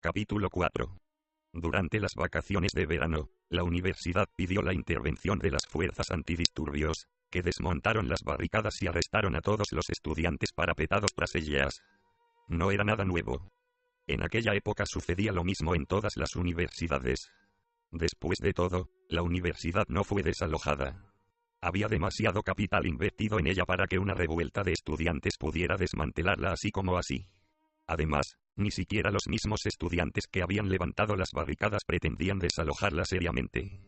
Capítulo 4. Durante las vacaciones de verano, la universidad pidió la intervención de las fuerzas antidisturbios, que desmontaron las barricadas y arrestaron a todos los estudiantes parapetados tras ellas. No era nada nuevo. En aquella época sucedía lo mismo en todas las universidades. Después de todo, la universidad no fue desalojada. Había demasiado capital invertido en ella para que una revuelta de estudiantes pudiera desmantelarla así como así. Además, ni siquiera los mismos estudiantes que habían levantado las barricadas pretendían desalojarla seriamente.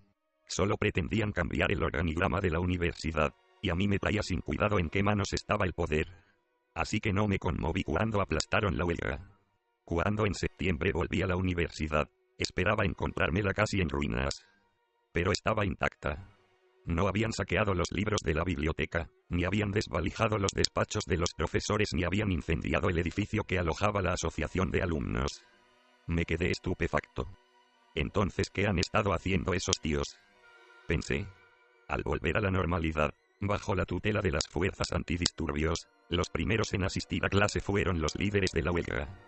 Solo pretendían cambiar el organigrama de la universidad, y a mí me traía sin cuidado en qué manos estaba el poder. Así que no me conmoví cuando aplastaron la huelga. Cuando en septiembre volví a la universidad, esperaba encontrármela casi en ruinas. Pero estaba intacta. No habían saqueado los libros de la biblioteca, ni habían desvalijado los despachos de los profesores ni habían incendiado el edificio que alojaba la asociación de alumnos. Me quedé estupefacto. Entonces, ¿qué han estado haciendo esos tíos?, pensé. Al volver a la normalidad, bajo la tutela de las fuerzas antidisturbios, los primeros en asistir a clase fueron los líderes de la huelga.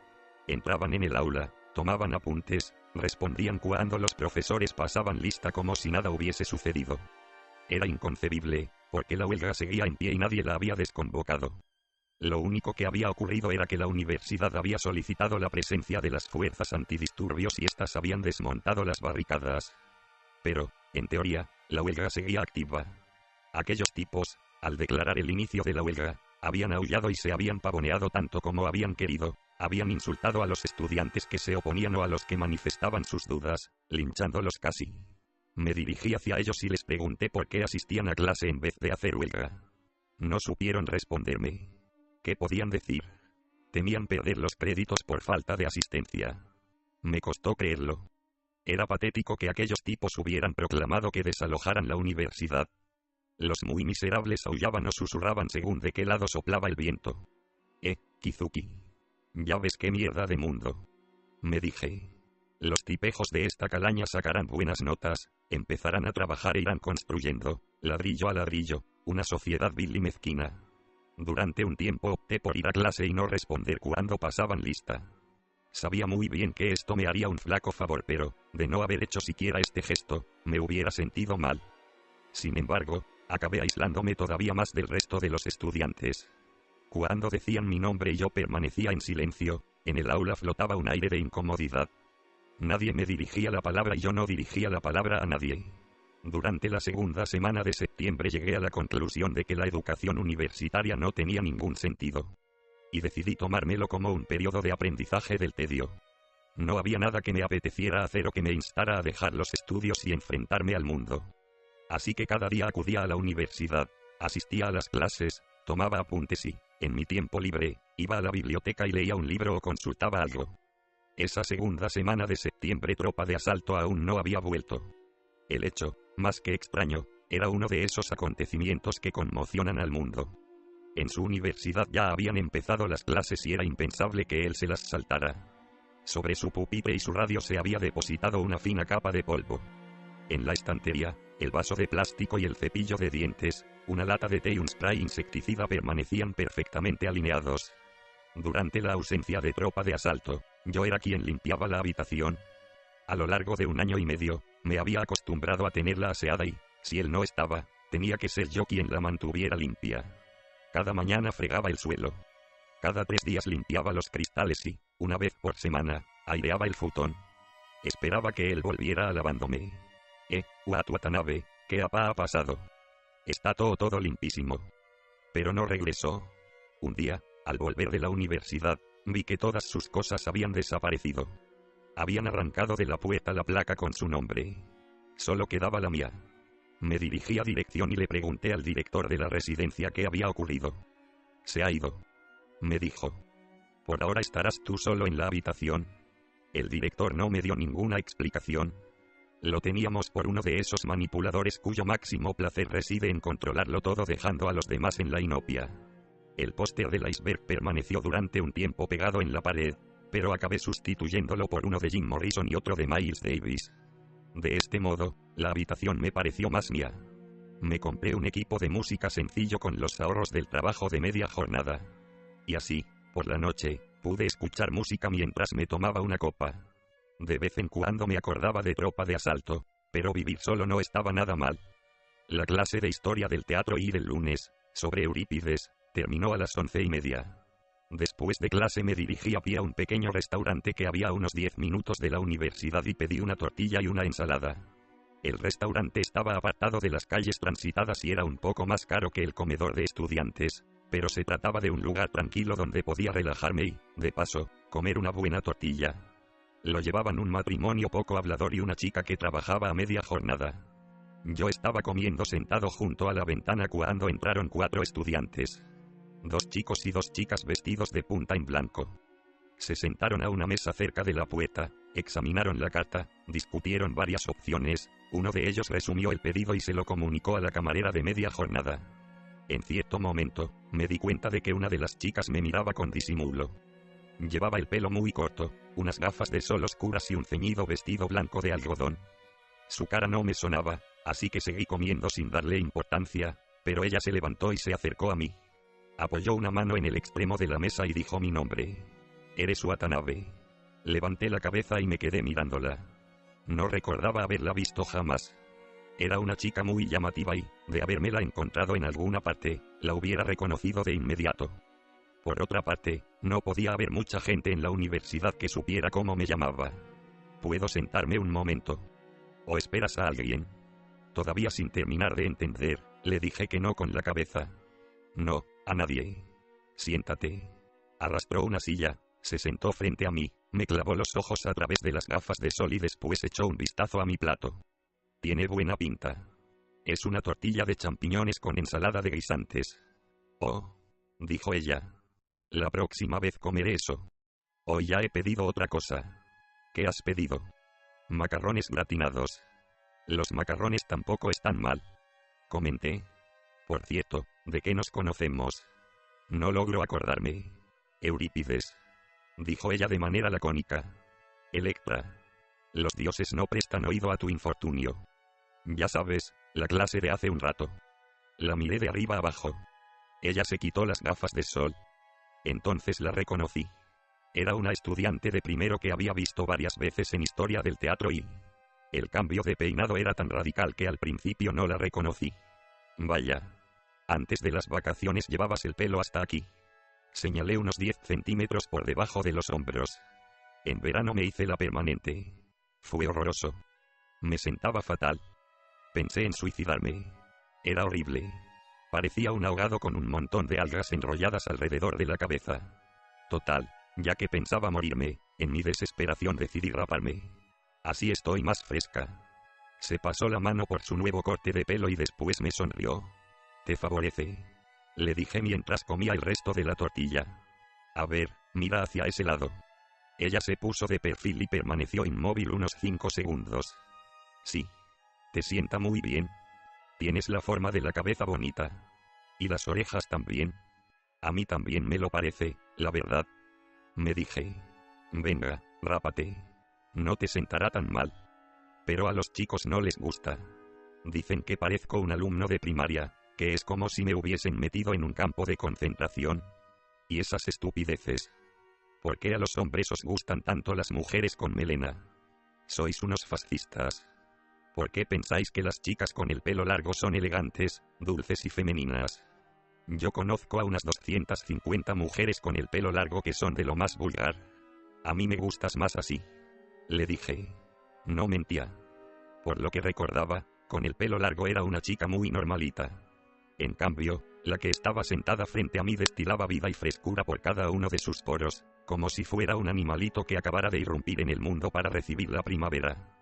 Entraban en el aula, tomaban apuntes, respondían cuando los profesores pasaban lista como si nada hubiese sucedido. Era inconcebible, porque la huelga seguía en pie y nadie la había desconvocado. Lo único que había ocurrido era que la universidad había solicitado la presencia de las fuerzas antidisturbios y éstas habían desmontado las barricadas. Pero, en teoría, la huelga seguía activa. Aquellos tipos, al declarar el inicio de la huelga, habían aullado y se habían pavoneado tanto como habían querido, habían insultado a los estudiantes que se oponían o a los que manifestaban sus dudas, linchándolos casi. Me dirigí hacia ellos y les pregunté por qué asistían a clase en vez de hacer huelga. No supieron responderme. ¿Qué podían decir? Temían perder los créditos por falta de asistencia. Me costó creerlo. Era patético que aquellos tipos hubieran proclamado que desalojaran la universidad. Los muy miserables aullaban o susurraban según de qué lado soplaba el viento. Kizuki. Ya ves qué mierda de mundo. Me dije. Los tipejos de esta calaña sacarán buenas notas, empezarán a trabajar e irán construyendo, ladrillo a ladrillo, una sociedad vil y mezquina. Durante un tiempo opté por ir a clase y no responder cuando pasaban lista. Sabía muy bien que esto me haría un flaco favor, pero, de no haber hecho siquiera este gesto, me hubiera sentido mal. Sin embargo, acabé aislándome todavía más del resto de los estudiantes. Cuando decían mi nombre y yo permanecía en silencio, en el aula flotaba un aire de incomodidad. Nadie me dirigía la palabra y yo no dirigía la palabra a nadie. Durante la segunda semana de septiembre llegué a la conclusión de que la educación universitaria no tenía ningún sentido. Y decidí tomármelo como un periodo de aprendizaje del tedio. No había nada que me apeteciera hacer o que me instara a dejar los estudios y enfrentarme al mundo. Así que cada día acudía a la universidad, asistía a las clases, tomaba apuntes y, en mi tiempo libre, iba a la biblioteca y leía un libro o consultaba algo. Esa segunda semana de septiembre tropa de asalto aún no había vuelto. El hecho, más que extraño, era uno de esos acontecimientos que conmocionan al mundo. En su universidad ya habían empezado las clases y era impensable que él se las saltara. Sobre su pupitre y su radio se había depositado una fina capa de polvo. En la estantería, el vaso de plástico y el cepillo de dientes, una lata de té y un spray insecticida permanecían perfectamente alineados. Durante la ausencia de tropa de asalto, yo era quien limpiaba la habitación. A lo largo de 1 año y medio, me había acostumbrado a tenerla aseada y, si él no estaba, tenía que ser yo quien la mantuviera limpia. Cada mañana fregaba el suelo. Cada 3 días limpiaba los cristales y, una vez por semana, aireaba el futón. Esperaba que él volviera alabándome. Watanabe, ¿qué ha pasado? Está todo limpísimo. Pero no regresó. Un día, al volver de la universidad, vi que todas sus cosas habían desaparecido. Habían arrancado de la puerta la placa con su nombre. Solo quedaba la mía. Me dirigí a dirección y le pregunté al director de la residencia qué había ocurrido. Se ha ido, me dijo. Por ahora estarás tú solo en la habitación. El director no me dio ninguna explicación. Lo teníamos por uno de esos manipuladores cuyo máximo placer reside en controlarlo todo dejando a los demás en la inopia. El póster del iceberg permaneció durante un tiempo pegado en la pared, pero acabé sustituyéndolo por uno de Jim Morrison y otro de Miles Davis. De este modo, la habitación me pareció más mía. Me compré un equipo de música sencillo con los ahorros del trabajo de media jornada. Y así, por la noche, pude escuchar música mientras me tomaba una copa. De vez en cuando me acordaba de Tropa de Asalto, pero vivir solo no estaba nada mal. La clase de historia del teatro y del lunes, sobre Eurípides, terminó a las 11:30. Después de clase me dirigí a pie a un pequeño restaurante que había a unos 10 minutos de la universidad y pedí una tortilla y una ensalada. El restaurante estaba apartado de las calles transitadas y era un poco más caro que el comedor de estudiantes, pero se trataba de un lugar tranquilo donde podía relajarme y, de paso, comer una buena tortilla. Lo llevaban un matrimonio poco hablador y una chica que trabajaba a media jornada. Yo estaba comiendo sentado junto a la ventana cuando entraron 4 estudiantes. 2 chicos y 2 chicas vestidos de punta en blanco. Se sentaron a una mesa cerca de la puerta, examinaron la carta, discutieron varias opciones, uno de ellos resumió el pedido y se lo comunicó a la camarera de media jornada. En cierto momento, me di cuenta de que una de las chicas me miraba con disimulo. Llevaba el pelo muy corto, unas gafas de sol oscuras y un ceñido vestido blanco de algodón. Su cara no me sonaba, así que seguí comiendo sin darle importancia, pero ella se levantó y se acercó a mí. Apoyó una mano en el extremo de la mesa y dijo mi nombre. «Eres Watanabe». Levanté la cabeza y me quedé mirándola. No recordaba haberla visto jamás. Era una chica muy llamativa y, de habérmela encontrado en alguna parte, la hubiera reconocido de inmediato. Por otra parte, no podía haber mucha gente en la universidad que supiera cómo me llamaba. ¿Puedo sentarme un momento? ¿O esperas a alguien? Todavía sin terminar de entender, le dije que no con la cabeza. No, a nadie. Siéntate. Arrastró una silla, se sentó frente a mí, me clavó los ojos a través de las gafas de sol y después echó un vistazo a mi plato. Tiene buena pinta. Es una tortilla de champiñones con ensalada de guisantes. Oh, dijo ella. La próxima vez comeré eso. Hoy ya he pedido otra cosa. ¿Qué has pedido? Macarrones gratinados. Los macarrones tampoco están mal. Comenté. Por cierto, ¿de qué nos conocemos? No logro acordarme. Eurípides. Dijo ella de manera lacónica. Electra. Los dioses no prestan oído a tu infortunio. Ya sabes, la clase de hace un rato. La miré de arriba abajo. Ella se quitó las gafas de sol. Entonces la reconocí. Era una estudiante de primero que había visto varias veces en historia del teatro y... el cambio de peinado era tan radical que al principio no la reconocí. Vaya. Antes de las vacaciones llevabas el pelo hasta aquí. Señalé unos 10 centímetros por debajo de los hombros. En verano me hice la permanente. Fue horroroso. Me sentaba fatal. Pensé en suicidarme. Era horrible. Parecía un ahogado con un montón de algas enrolladas alrededor de la cabeza. Total, ya que pensaba morirme, en mi desesperación decidí raparme. Así estoy más fresca. Se pasó la mano por su nuevo corte de pelo y después me sonrió. ¿Te favorece? Le dije mientras comía el resto de la tortilla. A ver, mira hacia ese lado. Ella se puso de perfil y permaneció inmóvil unos 5 segundos. Sí. Te sienta muy bien. Tienes la forma de la cabeza bonita. Y las orejas también. A mí también me lo parece, la verdad. Me dije. Venga, rápate. No te sentará tan mal. Pero a los chicos no les gusta. Dicen que parezco un alumno de primaria, que es como si me hubiesen metido en un campo de concentración. Y esas estupideces. ¿Por qué a los hombres os gustan tanto las mujeres con melena? Sois unos fascistas. ¿Por qué pensáis que las chicas con el pelo largo son elegantes, dulces y femeninas? Yo conozco a unas 250 mujeres con el pelo largo que son de lo más vulgar. A mí me gustas más así. Le dije. No mentía. Por lo que recordaba, con el pelo largo era una chica muy normalita. En cambio, la que estaba sentada frente a mí destilaba vida y frescura por cada uno de sus poros, como si fuera un animalito que acabara de irrumpir en el mundo para recibir la primavera.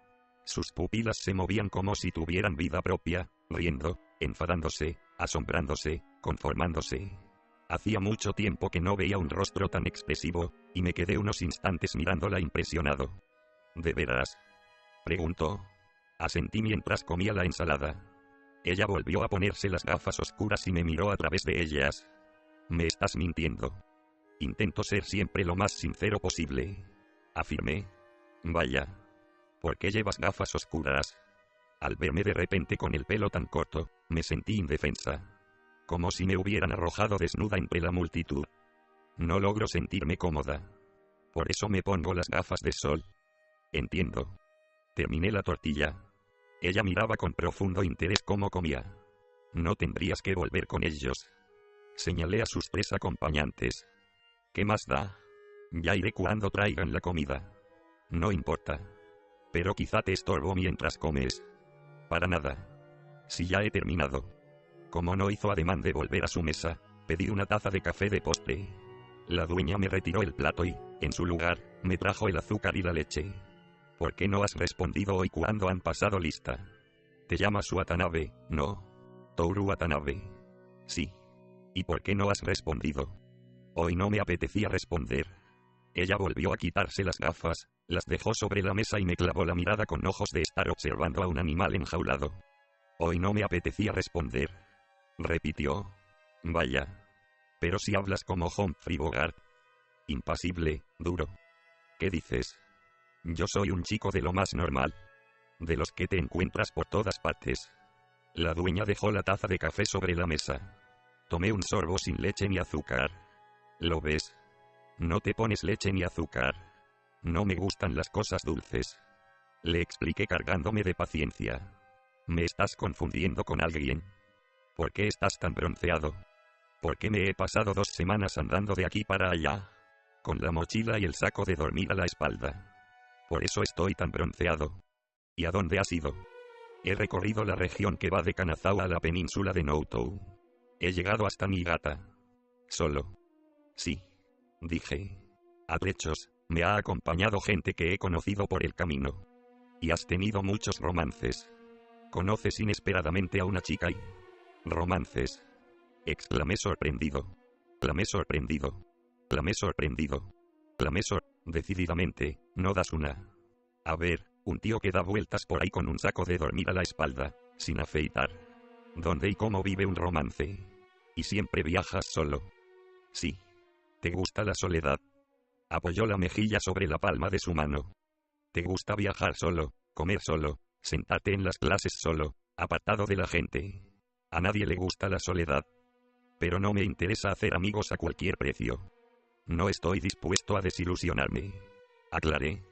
Sus pupilas se movían como si tuvieran vida propia, riendo, enfadándose, asombrándose, conformándose. Hacía mucho tiempo que no veía un rostro tan expresivo, y me quedé unos instantes mirándola impresionado. ¿De veras? Preguntó. Asentí mientras comía la ensalada. Ella volvió a ponerse las gafas oscuras y me miró a través de ellas. Me estás mintiendo. Intento ser siempre lo más sincero posible. Afirmé. Vaya. ¿Por qué llevas gafas oscuras? Al verme de repente con el pelo tan corto, me sentí indefensa. Como si me hubieran arrojado desnuda entre la multitud. No logro sentirme cómoda. Por eso me pongo las gafas de sol. Entiendo. Terminé la tortilla. Ella miraba con profundo interés cómo comía. No tendrías que volver con ellos. Señalé a sus 3 acompañantes. ¿Qué más da? Ya iré cuando traigan la comida. No importa. Pero quizá te estorbo mientras comes. Para nada. Si ya he terminado. Como no hizo ademán de volver a su mesa, pedí una taza de café de postre. La dueña me retiró el plato y, en su lugar, me trajo el azúcar y la leche. ¿Por qué no has respondido hoy cuando han pasado lista? ¿Te llamas Watanabe, no? Toru Watanabe. Sí. ¿Y por qué no has respondido? Hoy no me apetecía responder. Ella volvió a quitarse las gafas, las dejó sobre la mesa y me clavó la mirada con ojos de estar observando a un animal enjaulado. Hoy no me apetecía responder. Repitió. Vaya. Pero si hablas como Humphrey Bogart. Impasible, duro. ¿Qué dices? Yo soy un chico de lo más normal. De los que te encuentras por todas partes. La dueña dejó la taza de café sobre la mesa. Tomé un sorbo sin leche ni azúcar. ¿Lo ves? No te pones leche ni azúcar. No me gustan las cosas dulces. Le expliqué cargándome de paciencia. Me estás confundiendo con alguien. ¿Por qué estás tan bronceado? ¿Por qué me he pasado 2 semanas andando de aquí para allá? Con la mochila y el saco de dormir a la espalda. Por eso estoy tan bronceado. ¿Y a dónde has ido? He recorrido la región que va de Kanazawa a la península de Noto. He llegado hasta Niigata. Solo. Sí. Dije. A trechos, me ha acompañado gente que he conocido por el camino. Y has tenido muchos romances. Conoces inesperadamente a una chica y... ¿Romances? Exclamé sorprendido. Clamé sorprendido. Clamé sorprendido. Decididamente, no das una. A ver, un tío que da vueltas por ahí con un saco de dormir a la espalda, sin afeitar. ¿Dónde y cómo vive un romance? Y siempre viajas solo. Sí. ¿Te gusta la soledad? Apoyó la mejilla sobre la palma de su mano. ¿Te gusta viajar solo, comer solo, sentarte en las clases solo, apartado de la gente? A nadie le gusta la soledad. Pero no me interesa hacer amigos a cualquier precio. No estoy dispuesto a desilusionarme. Aclaré.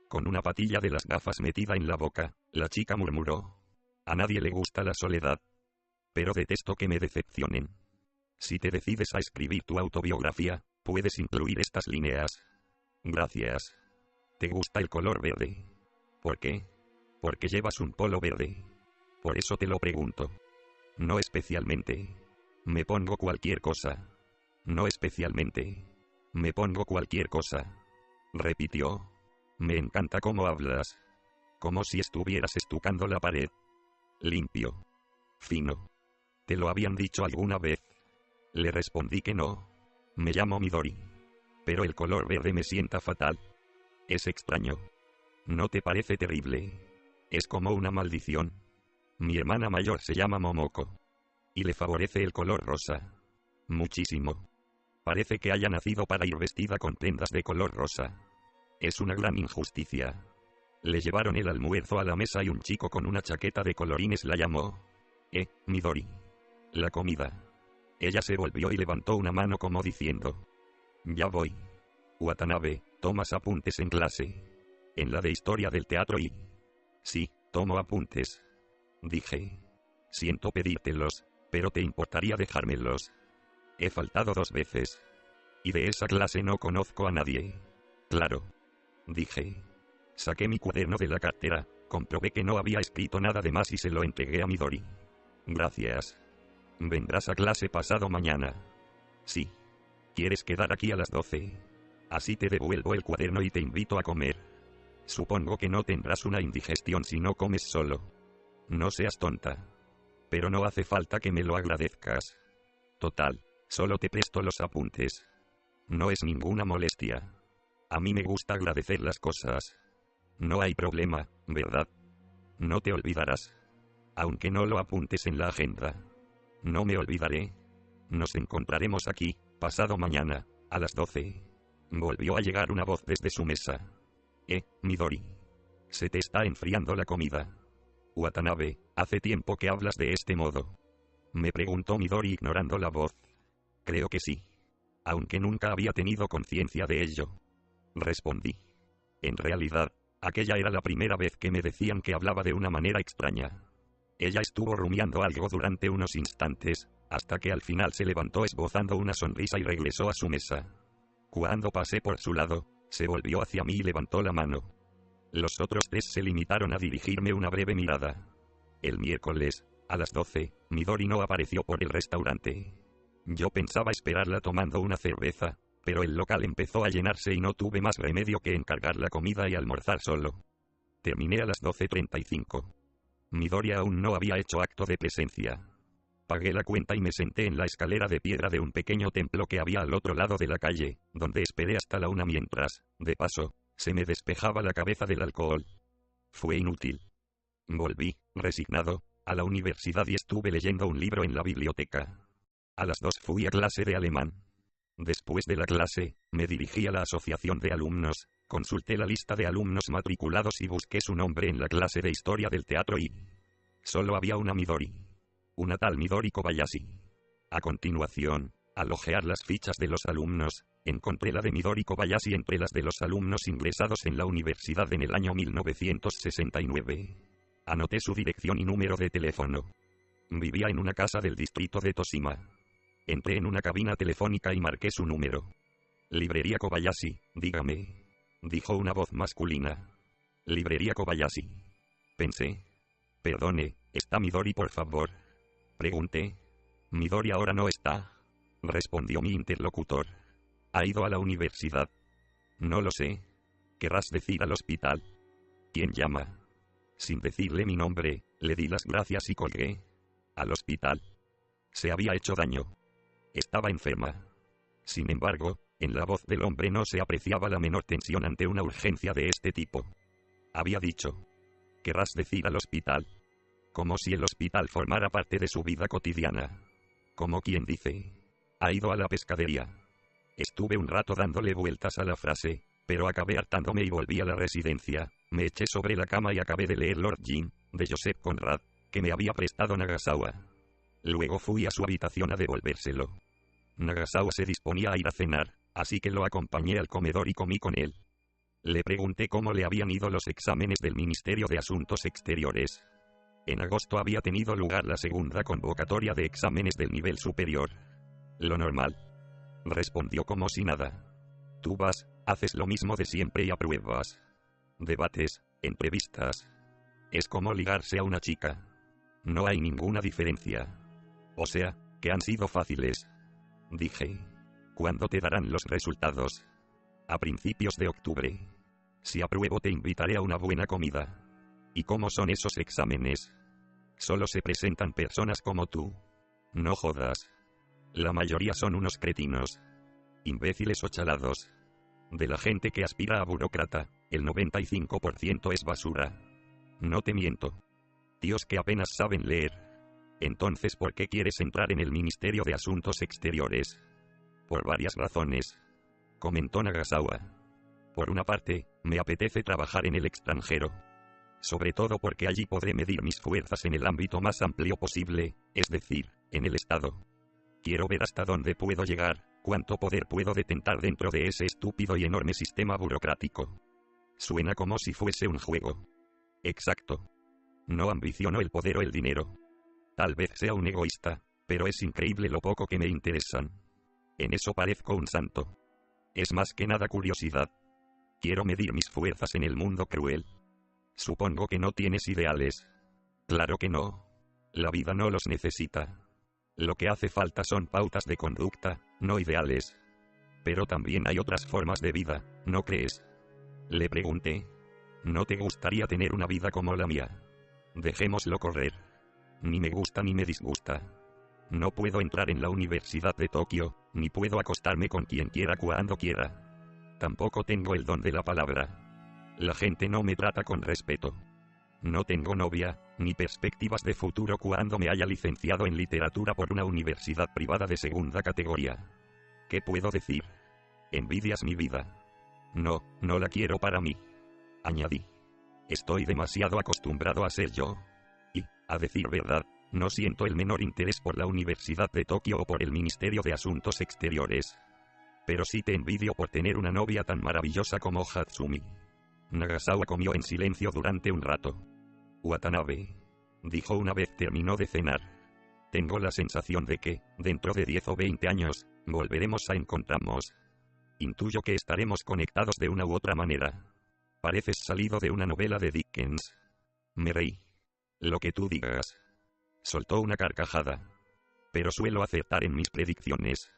Con una patilla de las gafas metida en la boca, la chica murmuró. A nadie le gusta la soledad. Pero detesto que me decepcionen. Si te decides a escribir tu autobiografía, puedes incluir estas líneas. Gracias. ¿Te gusta el color verde? ¿Por qué? Porque llevas un polo verde. Por eso te lo pregunto. No especialmente. Me pongo cualquier cosa. No especialmente. Me pongo cualquier cosa. Repitió. Me encanta cómo hablas. Como si estuvieras estucando la pared. Limpio. Fino. ¿Te lo habían dicho alguna vez? Le respondí que no. Me llamo Midori. Pero el color verde me sienta fatal. Es extraño. ¿No te parece terrible? Es como una maldición. Mi hermana mayor se llama Momoko. Y le favorece el color rosa. Muchísimo. Parece que haya nacido para ir vestida con prendas de color rosa. Es una gran injusticia. Le llevaron el almuerzo a la mesa y un chico con una chaqueta de colorines la llamó. Midori. La comida. Ella se volvió y levantó una mano como diciendo. Ya voy. Watanabe, ¿tomas apuntes en clase? En la de historia del teatro y... Sí, tomo apuntes. Dije. Siento pedírtelos, pero ¿te importaría dejármelos? He faltado 2 veces. Y de esa clase no conozco a nadie. Claro. Dije. Saqué mi cuaderno de la cartera, comprobé que no había escrito nada de más y se lo entregué a Midori. Gracias. ¿Vendrás a clase pasado mañana? Sí. ¿Quieres quedar aquí a las 12? Así te devuelvo el cuaderno y te invito a comer. Supongo que no tendrás una indigestión si no comes solo. No seas tonta. Pero no hace falta que me lo agradezcas. Total, solo te presto los apuntes. No es ninguna molestia. A mí me gusta agradecer las cosas. No hay problema, ¿verdad? No te olvidarás. Aunque no lo apuntes en la agenda. No me olvidaré. Nos encontraremos aquí, pasado mañana, a las 12. Volvió a llegar una voz desde su mesa. Midori. Se te está enfriando la comida. Watanabe, hace tiempo que hablas de este modo. Me preguntó Midori ignorando la voz. Creo que sí. Aunque nunca había tenido conciencia de ello. Respondí. En realidad, Aquella era la primera vez que me decían que hablaba de una manera extraña. Ella estuvo rumiando algo durante unos instantes, hasta que al final se levantó esbozando una sonrisa y regresó a su mesa. Cuando pasé por su lado, se volvió hacia mí y levantó la mano. Los otros 3 se limitaron a dirigirme una breve mirada. El miércoles, a las 12, Midori no apareció por el restaurante. Yo pensaba esperarla tomando una cerveza, pero el local empezó a llenarse y no tuve más remedio que encargar la comida y almorzar solo. Terminé a las 12:35. Midori aún no había hecho acto de presencia. Pagué la cuenta y me senté en la escalera de piedra de un pequeño templo que había al otro lado de la calle, donde esperé hasta la 1 mientras, de paso, se me despejaba la cabeza del alcohol. Fue inútil. Volví, resignado, a la universidad y estuve leyendo un libro en la biblioteca. A las 2 fui a clase de alemán. Después de la clase, me dirigí a la asociación de alumnos, consulté la lista de alumnos matriculados y busqué su nombre en la clase de historia del teatro y... solo había una Midori. Una tal Midori Kobayashi. A continuación, al hojear las fichas de los alumnos, encontré la de Midori Kobayashi entre las de los alumnos ingresados en la universidad en el año 1969. Anoté su dirección y número de teléfono. Vivía en una casa del distrito de Toshima. Entré en una cabina telefónica y marqué su número. Librería Kobayashi, dígame, dijo una voz masculina. Librería Kobayashi. Pensé. Perdone, ¿está Midori por favor? Pregunté. Midori ahora no está, respondió mi interlocutor. ¿Ha ido a la universidad? No lo sé. ¿Querrás decir al hospital? ¿Quién llama? Sin decirle mi nombre, le di las gracias y colgué. Al hospital. Se había hecho daño. Estaba enferma. Sin embargo, en la voz del hombre no se apreciaba la menor tensión ante una urgencia de este tipo. Había dicho. ¿Querrás decir al hospital? Como si el hospital formara parte de su vida cotidiana. Como quien dice. Ha ido a la pescadería. Estuve un rato dándole vueltas a la frase, pero acabé hartándome y volví a la residencia. Me eché sobre la cama y acabé de leer Lord Jim, de Joseph Conrad, que me había prestado Nagasawa. Luego fui a su habitación a devolvérselo. Nagasawa se disponía a ir a cenar, así que lo acompañé al comedor y comí con él. Le pregunté cómo le habían ido los exámenes del Ministerio de Asuntos Exteriores. En agosto había tenido lugar la segunda convocatoria de exámenes del nivel superior. Lo normal. Respondió como si nada. Tú vas, haces lo mismo de siempre y apruebas. Debates, entrevistas. Es como ligarse a una chica. No hay ninguna diferencia. O sea, que han sido fáciles. Dije. ¿Cuándo te darán los resultados? A principios de octubre. Si apruebo te invitaré a una buena comida. ¿Y cómo son esos exámenes? Solo se presentan personas como tú. No jodas. La mayoría son unos cretinos. Imbéciles o chalados. De la gente que aspira a burócrata, el 95% es basura. No te miento. Tíos que apenas saben leer. Entonces, ¿por qué quieres entrar en el Ministerio de Asuntos Exteriores? Por varias razones. Comentó Nagasawa. Por una parte, me apetece trabajar en el extranjero. Sobre todo porque allí podré medir mis fuerzas en el ámbito más amplio posible, es decir, en el Estado. Quiero ver hasta dónde puedo llegar, cuánto poder puedo detentar dentro de ese estúpido y enorme sistema burocrático. Suena como si fuese un juego. Exacto. No ambiciono el poder o el dinero. Tal vez sea un egoísta, pero es increíble lo poco que me interesan. En eso parezco un santo. Es más que nada curiosidad. Quiero medir mis fuerzas en el mundo cruel. Supongo que no tienes ideales. Claro que no. La vida no los necesita. Lo que hace falta son pautas de conducta, no ideales. Pero también hay otras formas de vida, ¿no crees? Le pregunté. ¿No te gustaría tener una vida como la mía? Dejémoslo correr. Ni me gusta ni me disgusta. No puedo entrar en la Universidad de Tokio, ni puedo acostarme con quien quiera cuando quiera. Tampoco tengo el don de la palabra. La gente no me trata con respeto. No tengo novia, ni perspectivas de futuro cuando me haya licenciado en literatura por una universidad privada de segunda categoría. ¿Qué puedo decir? Envidias mi vida. No, no la quiero para mí. Añadí. Estoy demasiado acostumbrado a ser yo. Y, a decir verdad, no siento el menor interés por la Universidad de Tokio o por el Ministerio de Asuntos Exteriores. Pero sí te envidio por tener una novia tan maravillosa como Hatsumi. Nagasawa comió en silencio durante un rato. Watanabe, dijo una vez terminó de cenar. Tengo la sensación de que, dentro de 10 o 20 años, volveremos a encontrarnos. Intuyo que estaremos conectados de una u otra manera. Pareces salido de una novela de Dickens. Me reí. Lo que tú digas. Soltó una carcajada. Pero suelo acertar en mis predicciones.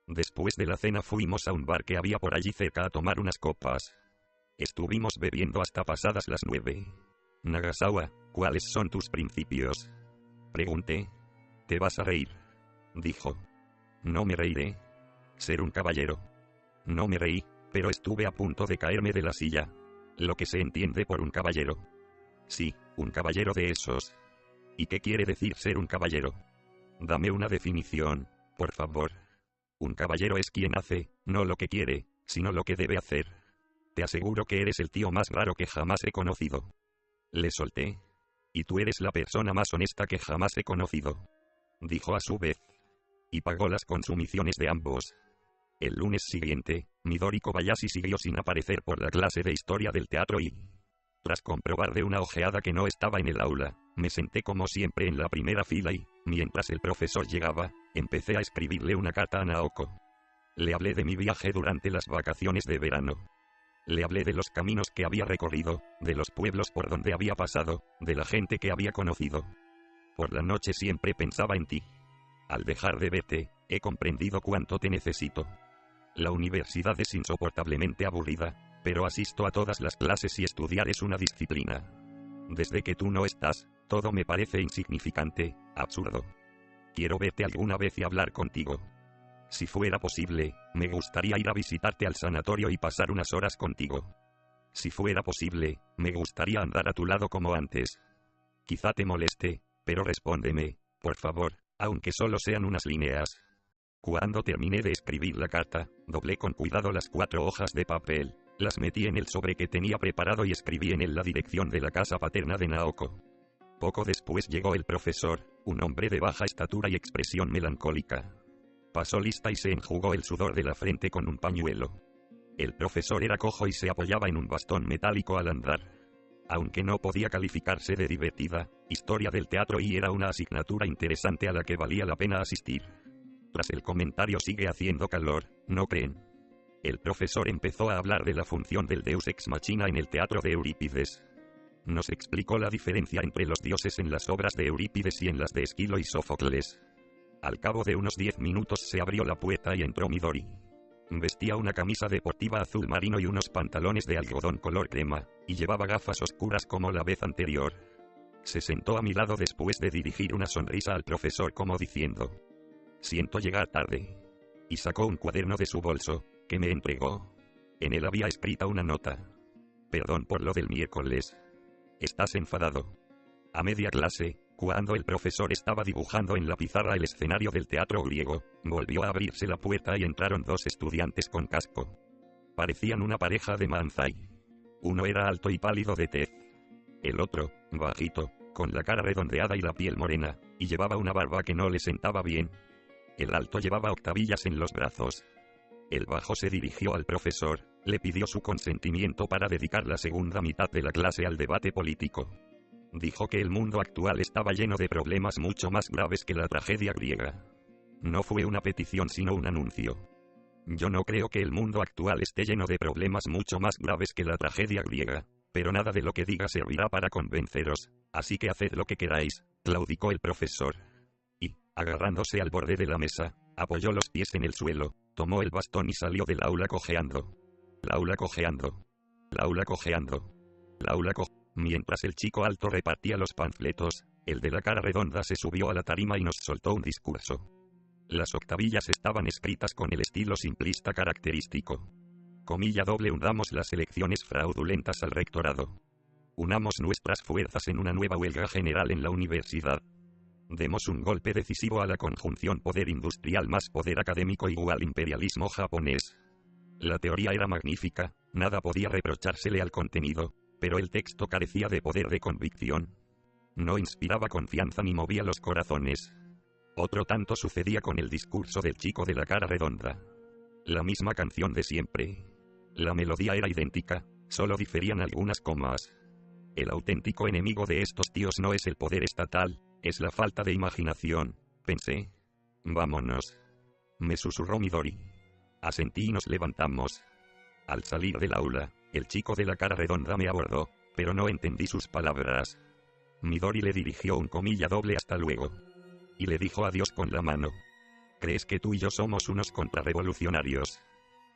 Después de la cena fuimos a un bar que había por allí cerca a tomar unas copas. Estuvimos bebiendo hasta pasadas las 9. Nagasawa, ¿cuáles son tus principios? Pregunté. Te vas a reír. Dijo. No me reiré. Ser un caballero. No me reí, pero estuve a punto de caerme de la silla. Lo que se entiende por un caballero. Sí, un caballero de esos. ¿Y qué quiere decir ser un caballero? Dame una definición, por favor. Un caballero es quien hace, no lo que quiere, sino lo que debe hacer. Te aseguro que eres el tío más raro que jamás he conocido. Le solté. Y tú eres la persona más honesta que jamás he conocido. Dijo a su vez. Y pagó las consumiciones de ambos. El lunes siguiente, Midori Kobayashi siguió sin aparecer por la clase de historia del teatro y, tras comprobar de una ojeada que no estaba en el aula, me senté como siempre en la primera fila y, mientras el profesor llegaba, empecé a escribirle una carta a Naoko. Le hablé de mi viaje durante las vacaciones de verano. Le hablé de los caminos que había recorrido, de los pueblos por donde había pasado, de la gente que había conocido. Por la noche siempre pensaba en ti. Al dejar de verte, he comprendido cuánto te necesito. La universidad es insoportablemente aburrida, pero asisto a todas las clases y estudiar es una disciplina. Desde que tú no estás, todo me parece insignificante, absurdo. Quiero verte alguna vez y hablar contigo. Si fuera posible, me gustaría ir a visitarte al sanatorio y pasar unas horas contigo. Si fuera posible, me gustaría andar a tu lado como antes. Quizá te moleste, pero respóndeme, por favor, aunque solo sean unas líneas. Cuando terminé de escribir la carta, doblé con cuidado las 4 hojas de papel, las metí en el sobre que tenía preparado y escribí en él la dirección de la casa paterna de Naoko. Poco después llegó el profesor, un hombre de baja estatura y expresión melancólica. Pasó lista y se enjugó el sudor de la frente con un pañuelo. El profesor era cojo y se apoyaba en un bastón metálico al andar. Aunque no podía calificarse de divertida, historia del teatro y era una asignatura interesante a la que valía la pena asistir. Tras el comentario sigue haciendo calor, ¿no creen? El profesor empezó a hablar de la función del Deus ex machina en el teatro de Eurípides. Nos explicó la diferencia entre los dioses en las obras de Eurípides y en las de Esquilo y Sófocles. Al cabo de unos 10 minutos se abrió la puerta y entró Midori. Vestía una camisa deportiva azul marino y unos pantalones de algodón color crema, y llevaba gafas oscuras como la vez anterior. Se sentó a mi lado después de dirigir una sonrisa al profesor como diciendo: «Siento llegar tarde». Y sacó un cuaderno de su bolso, que me entregó. En él había escrita una nota. «Perdón por lo del miércoles. ¿Estás enfadado?» A media clase, cuando el profesor estaba dibujando en la pizarra el escenario del teatro griego, volvió a abrirse la puerta y entraron 2 estudiantes con casco. Parecían una pareja de Manzai. Uno era alto y pálido de tez. El otro, bajito, con la cara redondeada y la piel morena, y llevaba una barba que no le sentaba bien. El alto llevaba octavillas en los brazos. El bajo se dirigió al profesor, le pidió su consentimiento para dedicar la segunda mitad de la clase al debate político. Dijo que el mundo actual estaba lleno de problemas mucho más graves que la tragedia griega. No fue una petición sino un anuncio. Yo no creo que el mundo actual esté lleno de problemas mucho más graves que la tragedia griega, pero nada de lo que diga servirá para convenceros, así que haced lo que queráis, claudicó el profesor. Y, agarrándose al borde de la mesa, apoyó los pies en el suelo, tomó el bastón y salió del aula cojeando. La aula cojeando. La aula cojeando. La aula cojeando. Mientras el chico alto repartía los panfletos, el de la cara redonda se subió a la tarima y nos soltó un discurso. Las octavillas estaban escritas con el estilo simplista característico. Comilla doble: hundamos las elecciones fraudulentas al rectorado. Unamos nuestras fuerzas en una nueva huelga general en la universidad. Demos un golpe decisivo a la conjunción poder industrial más poder académico igual imperialismo japonés. La teoría era magnífica, nada podía reprochársele al contenido, pero el texto carecía de poder de convicción. No inspiraba confianza ni movía los corazones. Otro tanto sucedía con el discurso del chico de la cara redonda. La misma canción de siempre. La melodía era idéntica, Solo diferían algunas comas. El auténtico enemigo de estos tíos no es el poder estatal, es la falta de imaginación, pensé. Vámonos. Me susurró Midori. Asentí y nos levantamos. Al salir del aula, el chico de la cara redonda me abordó, pero no entendí sus palabras. Midori le dirigió un comilla doble hasta luego. Y le dijo adiós con la mano. ¿Crees que tú y yo somos unos contrarrevolucionarios?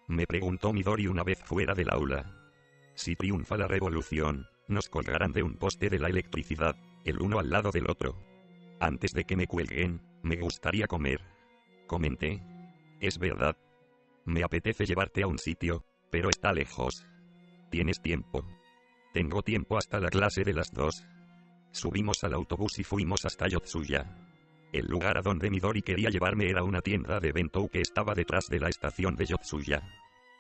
Me preguntó Midori una vez fuera del aula. Si triunfa la revolución, nos colgarán de un poste de la electricidad, el uno al lado del otro. Antes de que me cuelguen, me gustaría comer. Comenté. Es verdad. Me apetece llevarte a un sitio, pero está lejos. ¿Tienes tiempo? Tengo tiempo hasta la clase de las 2. Subimos al autobús y fuimos hasta Yotsuya. El lugar a donde Midori quería llevarme era una tienda de bento que estaba detrás de la estación de Yotsuya.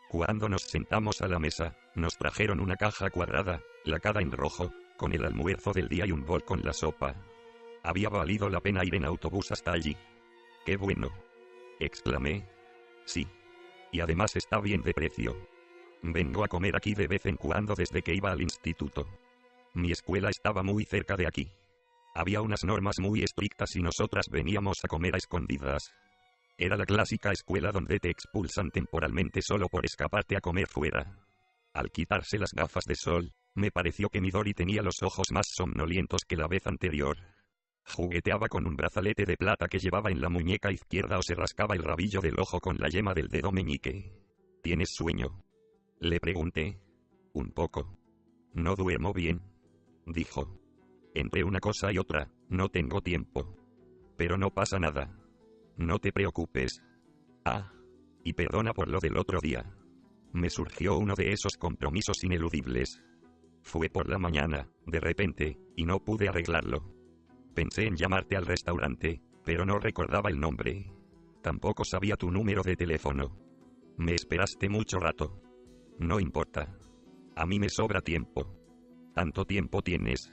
Cuando nos sentamos a la mesa, nos trajeron una caja cuadrada, lacada en rojo, con el almuerzo del día y un bol con la sopa. Había valido la pena ir en autobús hasta allí. ¡Qué bueno!, exclamé. Sí. Y además está bien de precio. Vengo a comer aquí de vez en cuando desde que iba al instituto. Mi escuela estaba muy cerca de aquí. Había unas normas muy estrictas y nosotras veníamos a comer a escondidas. Era la clásica escuela donde te expulsan temporalmente solo por escaparte a comer fuera. Al quitarse las gafas de sol, me pareció que Midori tenía los ojos más somnolientos que la vez anterior. Jugueteaba con un brazalete de plata que llevaba en la muñeca izquierda o se rascaba el rabillo del ojo con la yema del dedo meñique. ¿Tienes sueño?, le pregunté. Un poco. No duermo bien, dijo. Entre una cosa y otra, no tengo tiempo. Pero no pasa nada. No te preocupes. Ah, y perdona por lo del otro día. Me surgió uno de esos compromisos ineludibles. Fue por la mañana, de repente, y no pude arreglarlo. Pensé en llamarte al restaurante, pero no recordaba el nombre. Tampoco sabía tu número de teléfono. Me esperaste mucho rato. No importa. A mí me sobra tiempo. ¿Tanto tiempo tienes?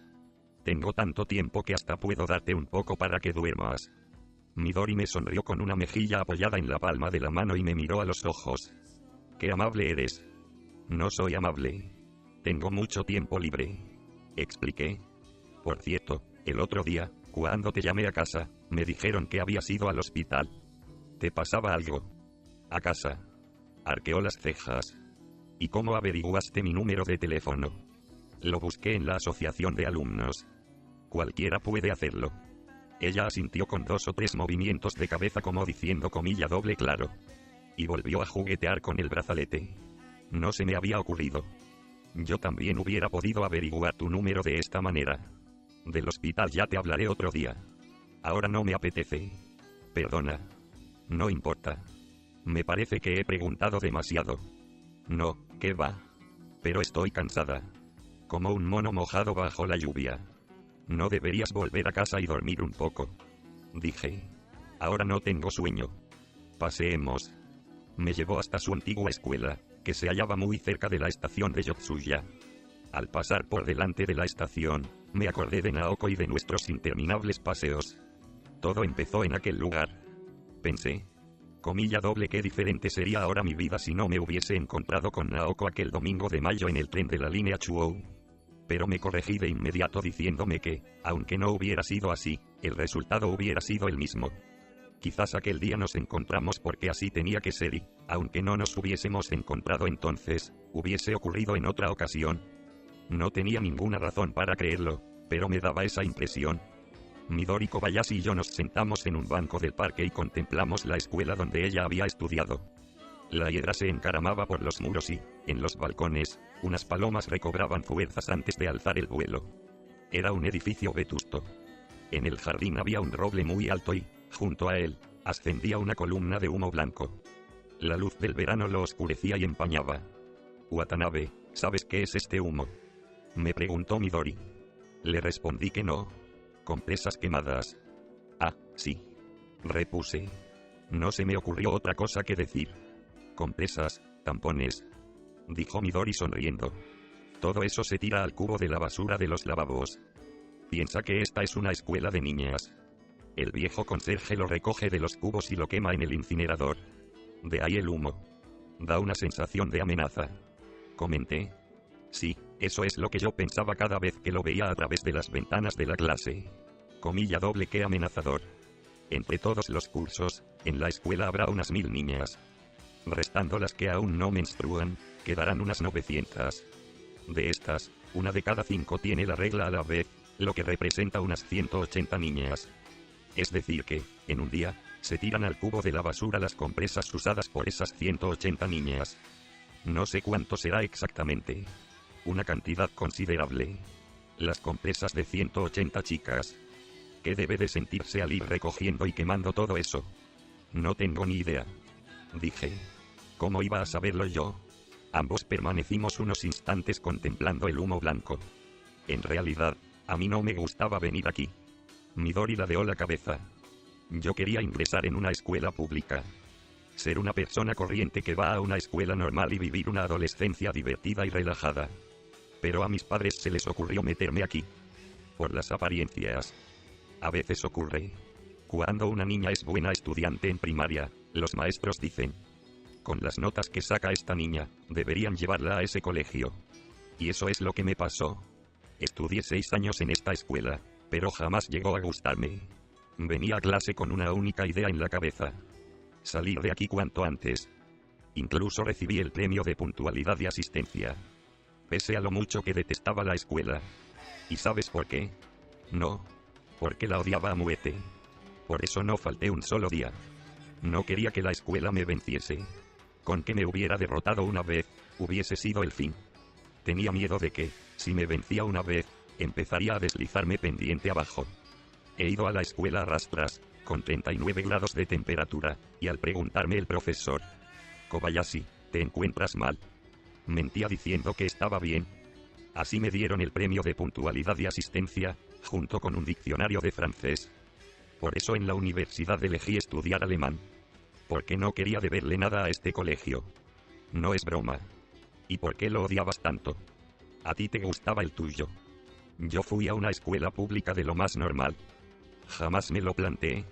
Tengo tanto tiempo que hasta puedo darte un poco para que duermas. Midori me sonrió con una mejilla apoyada en la palma de la mano y me miró a los ojos. ¡Qué amable eres! No soy amable. Tengo mucho tiempo libre, expliqué. Por cierto, el otro día, cuando te llamé a casa, me dijeron que habías ido al hospital. ¿Te pasaba algo? A casa. Arqueó las cejas. ¿Y cómo averiguaste mi número de teléfono? Lo busqué en la asociación de alumnos. Cualquiera puede hacerlo. Ella asintió con 2 o 3 movimientos de cabeza como diciendo comilla doble claro. Y volvió a juguetear con el brazalete. No se me había ocurrido. Yo también hubiera podido averiguar tu número de esta manera. Del hospital ya te hablaré otro día. Ahora no me apetece. Perdona. No importa. Me parece que he preguntado demasiado. No, ¿qué va? Pero estoy cansada. Como un mono mojado bajo la lluvia. No deberías volver a casa y dormir un poco, dije. Ahora no tengo sueño. Paseemos. Me llevó hasta su antigua escuela, que se hallaba muy cerca de la estación de Yotsuya. Al pasar por delante de la estación, me acordé de Naoko y de nuestros interminables paseos. Todo empezó en aquel lugar. Pensé. Comilla doble, qué diferente sería ahora mi vida si no me hubiese encontrado con Naoko aquel domingo de mayo en el tren de la línea Chuo. Pero me corregí de inmediato diciéndome que, aunque no hubiera sido así, el resultado hubiera sido el mismo. Quizás aquel día nos encontramos porque así tenía que ser y, aunque no nos hubiésemos encontrado entonces, hubiese ocurrido en otra ocasión. No tenía ninguna razón para creerlo, pero me daba esa impresión. Midori Kobayashi y yo nos sentamos en un banco del parque y contemplamos la escuela donde ella había estudiado. La hiedra se encaramaba por los muros y, en los balcones, unas palomas recobraban fuerzas antes de alzar el vuelo. Era un edificio vetusto. En el jardín había un roble muy alto y, junto a él, ascendía una columna de humo blanco. La luz del verano lo oscurecía y empañaba. Watanabe, ¿sabes qué es este humo?, me preguntó Midori. Le respondí que no. Compresas quemadas. Ah, sí, repuse. No se me ocurrió otra cosa que decir. Compresas, tampones, dijo Midori sonriendo. Todo eso se tira al cubo de la basura de los lavabos. Piensa que esta es una escuela de niñas. El viejo conserje lo recoge de los cubos y lo quema en el incinerador. De ahí el humo. Da una sensación de amenaza, comenté. Sí, eso es lo que yo pensaba cada vez que lo veía a través de las ventanas de la clase. Comilla doble, qué amenazador. Entre todos los cursos, en la escuela habrá unas 1000 niñas. Restando las que aún no menstruan, quedarán unas 900. De estas, una de cada 5 tiene la regla a la vez, lo que representa unas 180 niñas. Es decir que, en un día, se tiran al cubo de la basura las compresas usadas por esas 180 niñas. No sé cuánto será exactamente. Una cantidad considerable. Las compresas de 180 chicas. ¿Qué debe de sentirse al ir recogiendo y quemando todo eso? No tengo ni idea. Dije. ¿Cómo iba a saberlo yo? Ambos permanecimos unos instantes contemplando el humo blanco. En realidad, a mí no me gustaba venir aquí. Midori ladeó la cabeza. Yo quería ingresar en una escuela pública. Ser una persona corriente que va a una escuela normal y vivir una adolescencia divertida y relajada. Pero a mis padres se les ocurrió meterme aquí. Por las apariencias. A veces ocurre. Cuando una niña es buena estudiante en primaria, los maestros dicen: con las notas que saca esta niña, deberían llevarla a ese colegio. Y eso es lo que me pasó. Estudié 6 años en esta escuela, pero jamás llegó a gustarme. Venía a clase con una única idea en la cabeza: salir de aquí cuanto antes. Incluso recibí el premio de puntualidad y asistencia. Pese a lo mucho que detestaba la escuela. ¿Y sabes por qué? No. Porque la odiaba a muerte. Por eso no falté un solo día. No quería que la escuela me venciese. Con que me hubiera derrotado una vez, hubiese sido el fin. Tenía miedo de que, si me vencía una vez, empezaría a deslizarme pendiente abajo. He ido a la escuela a rastras, con 39 grados de temperatura, y al preguntarme el profesor: Kobayashi, ¿te encuentras mal?, mentía diciendo que estaba bien. Así me dieron el premio de puntualidad y asistencia, junto con un diccionario de francés. Por eso en la universidad elegí estudiar alemán. Porque no quería deberle nada a este colegio. No es broma. ¿Y por qué lo odiabas tanto? A ti te gustaba el tuyo. Yo fui a una escuela pública de lo más normal. Jamás me lo planteé.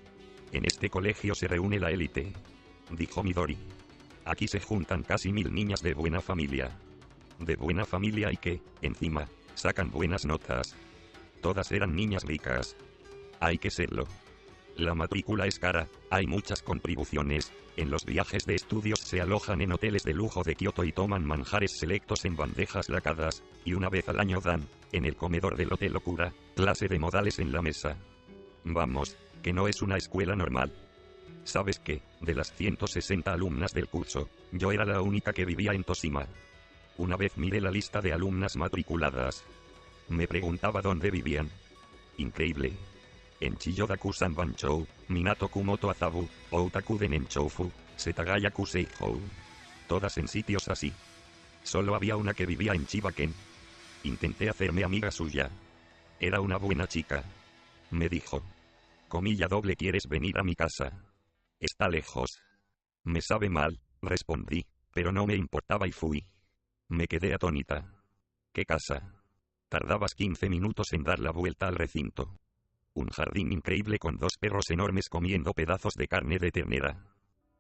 En este colegio se reúne la élite, dijo Midori. Aquí se juntan casi 1000 niñas de buena familia. De buena familia y que, encima, sacan buenas notas. Todas eran niñas ricas. Hay que serlo. La matrícula es cara, hay muchas contribuciones, en los viajes de estudios se alojan en hoteles de lujo de Kioto y toman manjares selectos en bandejas lacadas, y una vez al año dan, en el comedor del Hotel Okura, clase de modales en la mesa. Vamos, que no es una escuela normal. ¿Sabes qué? De las 160 alumnas del curso, yo era la única que vivía en Toshima. Una vez miré la lista de alumnas matriculadas. Me preguntaba dónde vivían. Increíble. En Chiyodaku Sanbanchou, Minato Kumoto Azabu, Outakuden en Choufu, Setagayaku Seihou. Todas en sitios así. Solo había una que vivía en Chibaken. Intenté hacerme amiga suya. Era una buena chica. Me dijo: comilla doble, ¿quieres venir a mi casa? Está lejos. Me sabe mal, respondí, pero no me importaba y fui. Me quedé atónita. ¿Qué casa? Tardabas 15 minutos en dar la vuelta al recinto. Un jardín increíble con 2 perros enormes comiendo pedazos de carne de ternera.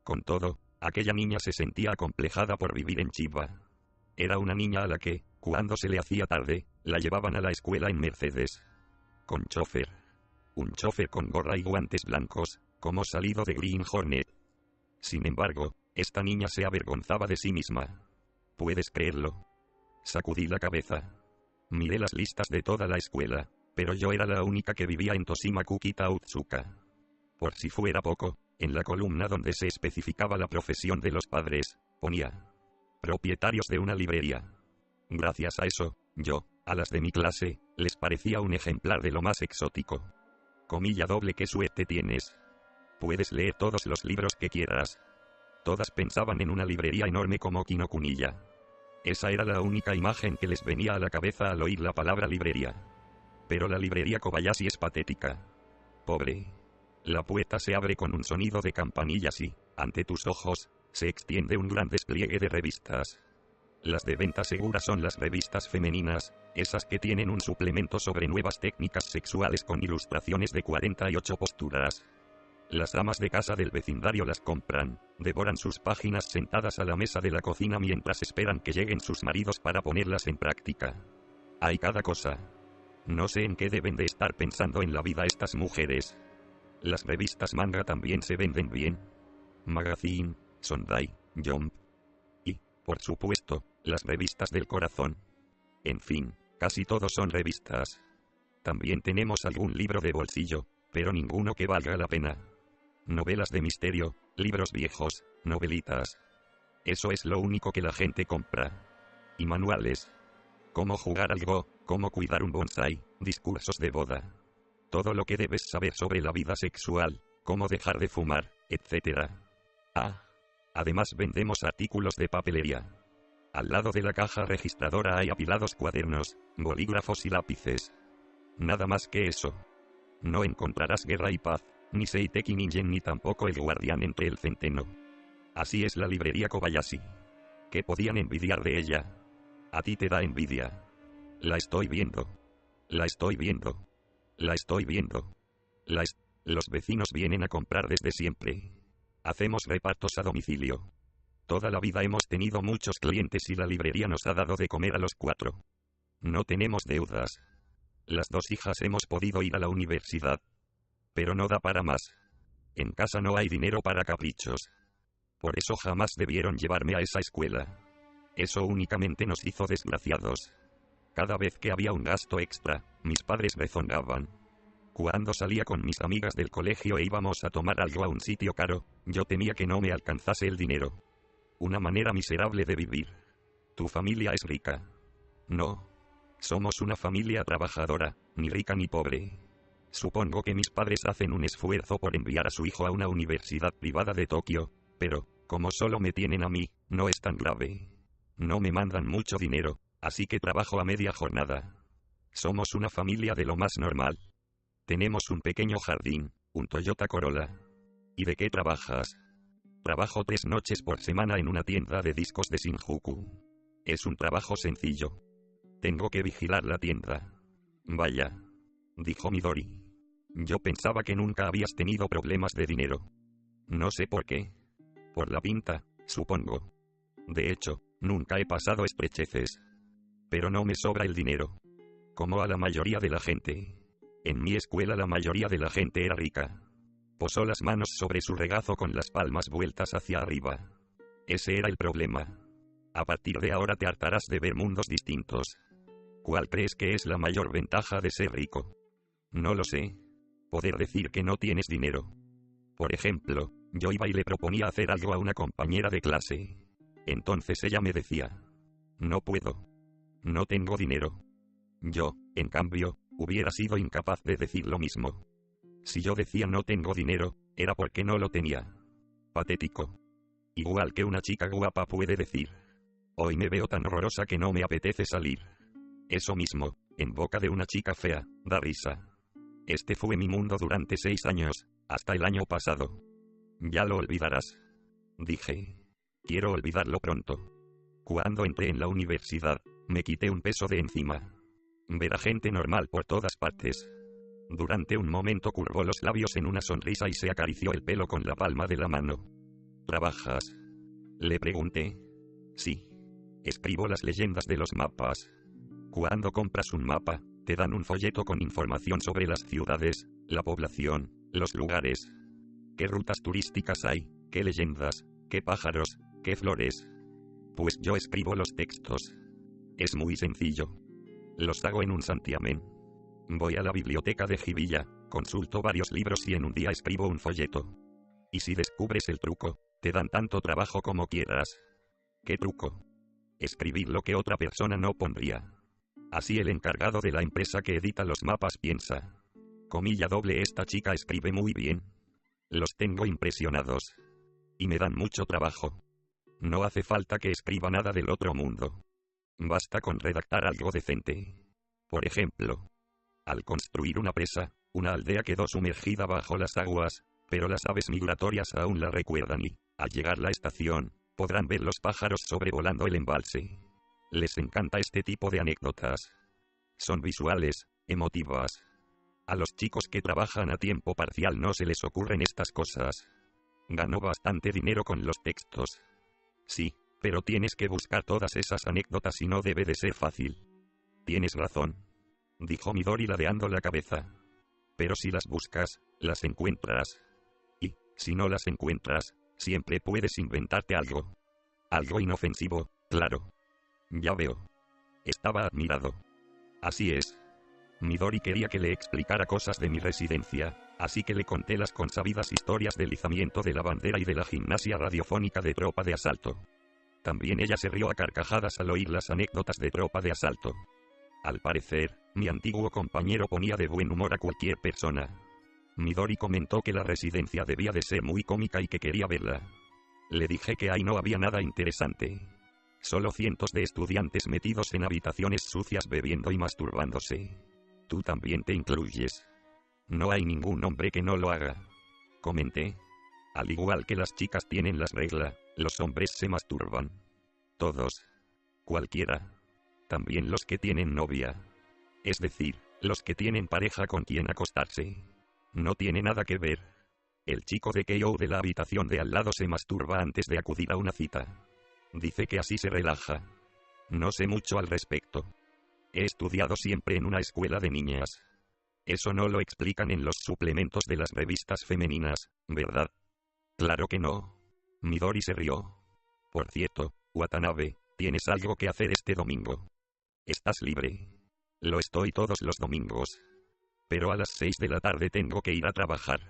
Con todo, aquella niña se sentía acomplejada por vivir en Chiba. Era una niña a la que, cuando se le hacía tarde, la llevaban a la escuela en Mercedes. Con chofer. Un chofer con gorra y guantes blancos, como salido de Green Hornet. Sin embargo, esta niña se avergonzaba de sí misma. ¿Puedes creerlo? Sacudí la cabeza. Miré las listas de toda la escuela, pero yo era la única que vivía en Toshimaku-kita Utsuka. Por si fuera poco, en la columna donde se especificaba la profesión de los padres, ponía: propietarios de una librería. Gracias a eso, yo, a las de mi clase, les parecía un ejemplar de lo más exótico. Comilla doble, qué suerte tienes. Puedes leer todos los libros que quieras. Todas pensaban en una librería enorme como Kinokuniya. Esa era la única imagen que les venía a la cabeza al oír la palabra librería. Pero la librería Kobayashi es patética. Pobre. La puerta se abre con un sonido de campanillas y, ante tus ojos, se extiende un gran despliegue de revistas. Las de venta segura son las revistas femeninas, esas que tienen un suplemento sobre nuevas técnicas sexuales con ilustraciones de 48 posturas. Las amas de casa del vecindario las compran, devoran sus páginas sentadas a la mesa de la cocina mientras esperan que lleguen sus maridos para ponerlas en práctica. Hay cada cosa. No sé en qué deben de estar pensando en la vida estas mujeres. Las revistas manga también se venden bien. Magazine, Sondai, Jump. Y, por supuesto, las revistas del corazón. En fin, casi todos son revistas. También tenemos algún libro de bolsillo, pero ninguno que valga la pena. Novelas de misterio, libros viejos, novelitas. Eso es lo único que la gente compra. Y manuales. Cómo jugar al Go, cómo cuidar un bonsái, discursos de boda. Todo lo que debes saber sobre la vida sexual, cómo dejar de fumar, etc. Ah. Además vendemos artículos de papelería. Al lado de la caja registradora hay apilados cuadernos, bolígrafos y lápices. Nada más que eso. No encontrarás Guerra y Paz, ni Seiteki Ningen ni tampoco El Guardián entre el centeno. Así es la librería Kobayashi. ¿Qué podían envidiar de ella? A ti te da envidia. La estoy viendo. La estoy viendo. La estoy viendo. Los vecinos vienen a comprar desde siempre. Hacemos repartos a domicilio. Toda la vida hemos tenido muchos clientes y la librería nos ha dado de comer a los 4. No tenemos deudas. Las 2 hijas hemos podido ir a la universidad. Pero no da para más. En casa no hay dinero para caprichos. Por eso jamás debieron llevarme a esa escuela. Eso únicamente nos hizo desgraciados. Cada vez que había un gasto extra, mis padres rezonaban. Cuando salía con mis amigas del colegio e íbamos a tomar algo a un sitio caro, yo temía que no me alcanzase el dinero. Una manera miserable de vivir. ¿Tu familia es rica? No. Somos una familia trabajadora, ni rica ni pobre. Supongo que mis padres hacen un esfuerzo por enviar a su hijo a una universidad privada de Tokio, pero, como solo me tienen a mí, no es tan grave. No me mandan mucho dinero, así que trabajo a media jornada. Somos una familia de lo más normal. Tenemos un pequeño jardín, un Toyota Corolla. ¿Y de qué trabajas? Trabajo 3 noches por semana en una tienda de discos de Shinjuku. Es un trabajo sencillo. Tengo que vigilar la tienda. Vaya, dijo Midori. Yo pensaba que nunca habías tenido problemas de dinero. No sé por qué. Por la pinta, supongo. De hecho, nunca he pasado estrecheces. Pero no me sobra el dinero. Como a la mayoría de la gente. En mi escuela la mayoría de la gente era rica. Posó las manos sobre su regazo con las palmas vueltas hacia arriba. Ese era el problema. A partir de ahora te hartarás de ver mundos distintos. ¿Cuál crees que es la mayor ventaja de ser rico? No lo sé. Poder decir que no tienes dinero. Por ejemplo, yo iba y le proponía hacer algo a una compañera de clase. Entonces ella me decía: no puedo. No tengo dinero. Yo, en cambio, hubiera sido incapaz de decir lo mismo. Si yo decía no tengo dinero, era porque no lo tenía. Patético. Igual que una chica guapa puede decir: hoy me veo tan horrorosa que no me apetece salir. Eso mismo, en boca de una chica fea, da risa. Este fue mi mundo durante 6 años, hasta el año pasado. Ya lo olvidarás. Dije. Quiero olvidarlo pronto. Cuando entré en la universidad, me quité un peso de encima. Ver a gente normal por todas partes. Durante un momento curvó los labios en una sonrisa y se acarició el pelo con la palma de la mano. ¿Trabajas? Le pregunté. Sí. Escribo las leyendas de los mapas. Cuando compras un mapa, te dan un folleto con información sobre las ciudades, la población, los lugares. ¿Qué rutas turísticas hay? ¿Qué leyendas? ¿Qué pájaros? ¿Qué flores? Pues yo escribo los textos. Es muy sencillo. Los hago en un santiamén. Voy a la biblioteca de Hibiya, consulto varios libros y en un día escribo un folleto. Y si descubres el truco, te dan tanto trabajo como quieras. ¿Qué truco? Escribir lo que otra persona no pondría. Así el encargado de la empresa que edita los mapas piensa: comilla doble, esta chica escribe muy bien. Los tengo impresionados. Y me dan mucho trabajo. No hace falta que escriba nada del otro mundo. Basta con redactar algo decente. Por ejemplo, al construir una presa, una aldea quedó sumergida bajo las aguas, pero las aves migratorias aún la recuerdan y, al llegar la estación, podrán ver los pájaros sobrevolando el embalse. Les encanta este tipo de anécdotas. Son visuales, emotivas. A los chicos que trabajan a tiempo parcial no se les ocurren estas cosas. Ganó bastante dinero con los textos. Sí, pero tienes que buscar todas esas anécdotas y no debe de ser fácil. Tienes razón, dijo Midori ladeando la cabeza. Pero si las buscas, las encuentras. Y, si no las encuentras, siempre puedes inventarte algo. Algo inofensivo, claro. Ya veo. Estaba admirado. Así es. Midori quería que le explicara cosas de mi residencia, así que le conté las consabidas historias del izamiento de la bandera y de la gimnasia radiofónica de Tropa de Asalto. También ella se rió a carcajadas al oír las anécdotas de Tropa de Asalto. Al parecer, mi antiguo compañero ponía de buen humor a cualquier persona. Midori comentó que la residencia debía de ser muy cómica y que quería verla. Le dije que ahí no había nada interesante. Solo cientos de estudiantes metidos en habitaciones sucias bebiendo y masturbándose. Tú también te incluyes. No hay ningún hombre que no lo haga. Comenté. Al igual que las chicas tienen las reglas, los hombres se masturban. Todos. Cualquiera. También los que tienen novia. Es decir, los que tienen pareja con quien acostarse. No tiene nada que ver. El chico de KO de la habitación de al lado se masturba antes de acudir a una cita. Dice que así se relaja. No sé mucho al respecto. He estudiado siempre en una escuela de niñas. Eso no lo explican en los suplementos de las revistas femeninas, ¿verdad? Claro que no. Midori se rió. Por cierto, Watanabe, tienes algo que hacer este domingo. ¿Estás libre? Lo estoy todos los domingos. Pero a las 6 de la tarde tengo que ir a trabajar.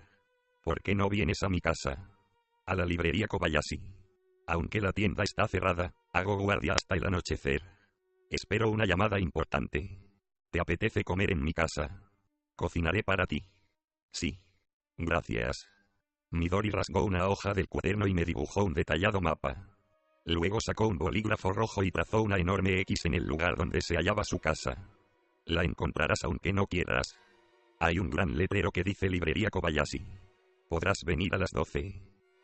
¿Por qué no vienes a mi casa? A la librería Kobayashi. Aunque la tienda está cerrada, hago guardia hasta el anochecer. Espero una llamada importante. ¿Te apetece comer en mi casa? Cocinaré para ti. Sí. Gracias. Midori rasgó una hoja del cuaderno y me dibujó un detallado mapa. Luego sacó un bolígrafo rojo y trazó una enorme X en el lugar donde se hallaba su casa. La encontrarás aunque no quieras. Hay un gran letrero que dice Librería Kobayashi. Podrás venir a las 12.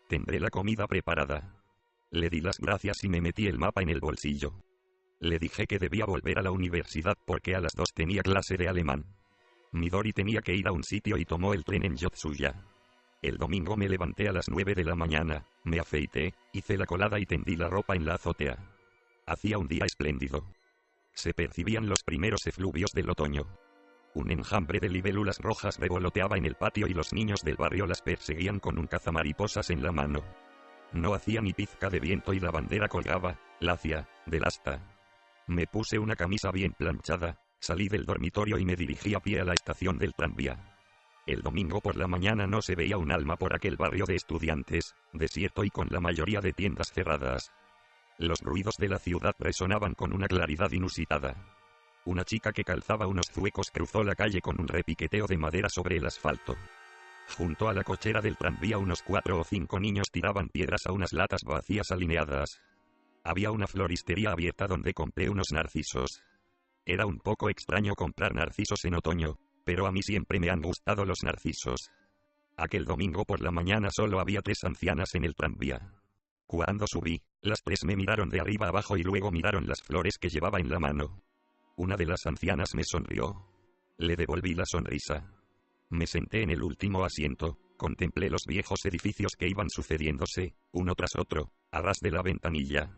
Tendré la comida preparada. Le di las gracias y me metí el mapa en el bolsillo. Le dije que debía volver a la universidad porque a las 2 tenía clase de alemán. Midori tenía que ir a un sitio y tomó el tren en Yotsuya. El domingo me levanté a las 9 de la mañana, me afeité, hice la colada y tendí la ropa en la azotea. Hacía un día espléndido. Se percibían los primeros efluvios del otoño. Un enjambre de libélulas rojas revoloteaba en el patio y los niños del barrio las perseguían con un cazamariposas en la mano. No hacía ni pizca de viento y la bandera colgaba, lacia, del asta. Me puse una camisa bien planchada, salí del dormitorio y me dirigí a pie a la estación del tranvía. El domingo por la mañana no se veía un alma por aquel barrio de estudiantes, desierto y con la mayoría de tiendas cerradas. Los ruidos de la ciudad resonaban con una claridad inusitada. Una chica que calzaba unos zuecos cruzó la calle con un repiqueteo de madera sobre el asfalto. Junto a la cochera del tranvía unos 4 o 5 niños tiraban piedras a unas latas vacías alineadas. Había una floristería abierta donde compré unos narcisos. Era un poco extraño comprar narcisos en otoño, pero a mí siempre me han gustado los narcisos. Aquel domingo por la mañana solo había 3 ancianas en el tranvía. Cuando subí, las 3 me miraron de arriba abajo y luego miraron las flores que llevaba en la mano. Una de las ancianas me sonrió. Le devolví la sonrisa. Me senté en el último asiento, contemplé los viejos edificios que iban sucediéndose, uno tras otro, a ras de la ventanilla.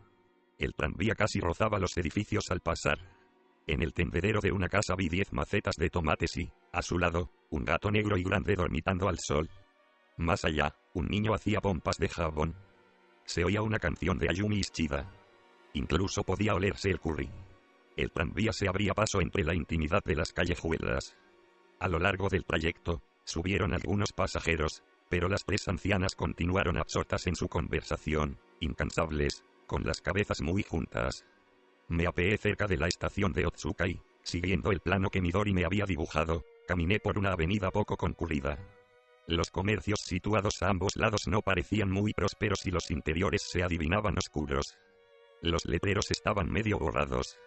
El tranvía casi rozaba los edificios al pasar. En el tendedero de una casa vi 10 macetas de tomates y, a su lado, un gato negro y grande dormitando al sol. Más allá, un niño hacía pompas de jabón. Se oía una canción de Ayumi Ishida. Incluso podía olerse el curry. El tranvía se abría paso entre la intimidad de las callejuelas. A lo largo del trayecto, subieron algunos pasajeros, pero las 3 ancianas continuaron absortas en su conversación, incansables, con las cabezas muy juntas. Me apeé cerca de la estación de Otsuka y, siguiendo el plano que Midori me había dibujado, caminé por una avenida poco concurrida. Los comercios situados a ambos lados no parecían muy prósperos y los interiores se adivinaban oscuros. Los letreros estaban medio borrados.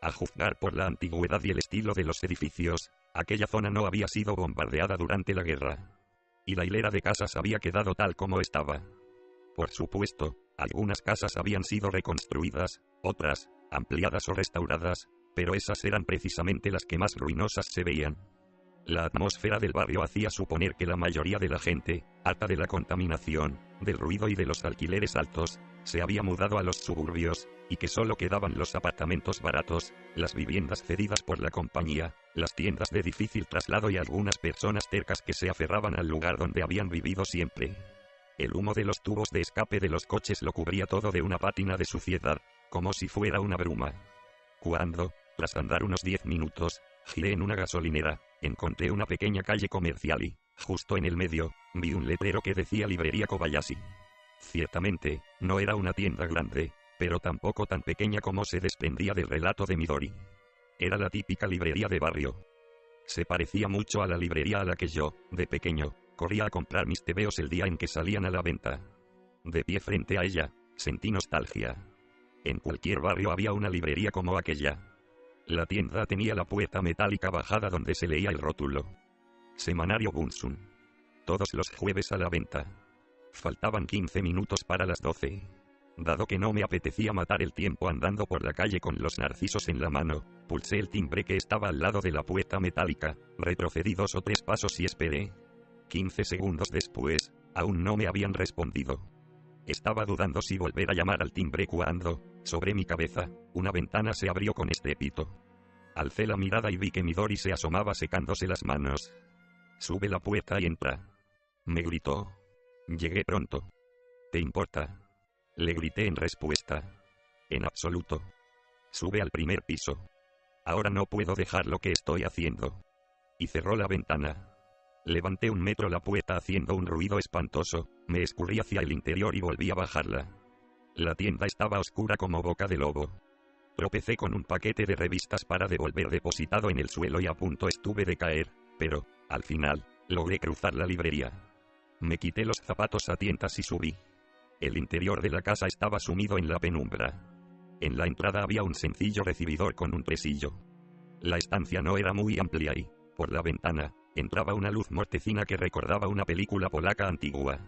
A juzgar por la antigüedad y el estilo de los edificios, aquella zona no había sido bombardeada durante la guerra. Y la hilera de casas había quedado tal como estaba. Por supuesto, algunas casas habían sido reconstruidas, otras, ampliadas o restauradas, pero esas eran precisamente las que más ruinosas se veían. La atmósfera del barrio hacía suponer que la mayoría de la gente, harta de la contaminación, del ruido y de los alquileres altos, se había mudado a los suburbios, y que solo quedaban los apartamentos baratos, las viviendas cedidas por la compañía, las tiendas de difícil traslado y algunas personas tercas que se aferraban al lugar donde habían vivido siempre. El humo de los tubos de escape de los coches lo cubría todo de una pátina de suciedad, como si fuera una bruma. Cuando, tras andar unos 10 minutos, giré en una gasolinera, encontré una pequeña calle comercial y, justo en el medio, vi un letrero que decía Librería Kobayashi. Ciertamente, no era una tienda grande, pero tampoco tan pequeña como se desprendía del relato de Midori. Era la típica librería de barrio. Se parecía mucho a la librería a la que yo, de pequeño, corría a comprar mis tebeos el día en que salían a la venta. De pie frente a ella, sentí nostalgia. En cualquier barrio había una librería como aquella. La tienda tenía la puerta metálica bajada donde se leía el rótulo. Semanario Bunsun. Todos los jueves a la venta. Faltaban 15 minutos para las 12. Dado que no me apetecía matar el tiempo andando por la calle con los narcisos en la mano, pulsé el timbre que estaba al lado de la puerta metálica, retrocedí 2 o 3 pasos y esperé. 15 segundos después, aún no me habían respondido. Estaba dudando si volver a llamar al timbre cuando, sobre mi cabeza, una ventana se abrió con estrépito. Alcé la mirada y vi que Midori se asomaba secándose las manos. Sube la puerta y entra. Me gritó. Llegué pronto. ¿Te importa? Le grité en respuesta. En absoluto. Sube al primer piso. Ahora no puedo dejar lo que estoy haciendo. Y cerró la ventana. Levanté 1 metro la puerta haciendo un ruido espantoso, me escurrí hacia el interior y volví a bajarla. La tienda estaba oscura como boca de lobo. Tropecé con un paquete de revistas para devolver depositado en el suelo y a punto estuve de caer, pero, al final, logré cruzar la librería. Me quité los zapatos a tientas y subí. El interior de la casa estaba sumido en la penumbra. En la entrada había un sencillo recibidor con un tresillo. La estancia no era muy amplia y, por la ventana, entraba una luz mortecina que recordaba una película polaca antigua.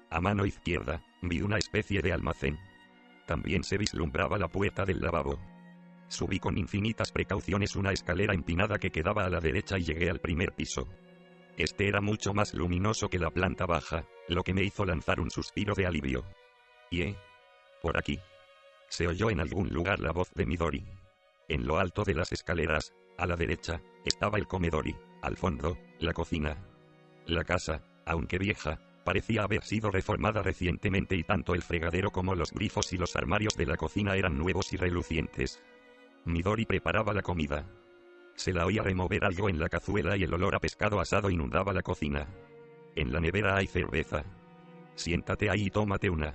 A mano izquierda, vi una especie de almacén. También se vislumbraba la puerta del lavabo. Subí con infinitas precauciones una escalera empinada que quedaba a la derecha y llegué al primer piso. Este era mucho más luminoso que la planta baja, lo que me hizo lanzar un suspiro de alivio. Por aquí. Se oyó en algún lugar la voz de Midori. En lo alto de las escaleras, a la derecha, estaba el comedor y, al fondo, la cocina. La casa, aunque vieja, parecía haber sido reformada recientemente y tanto el fregadero como los grifos y los armarios de la cocina eran nuevos y relucientes. Midori preparaba la comida. Se la oía remover algo en la cazuela y el olor a pescado asado inundaba la cocina. En la nevera hay cerveza. Siéntate ahí y tómate una.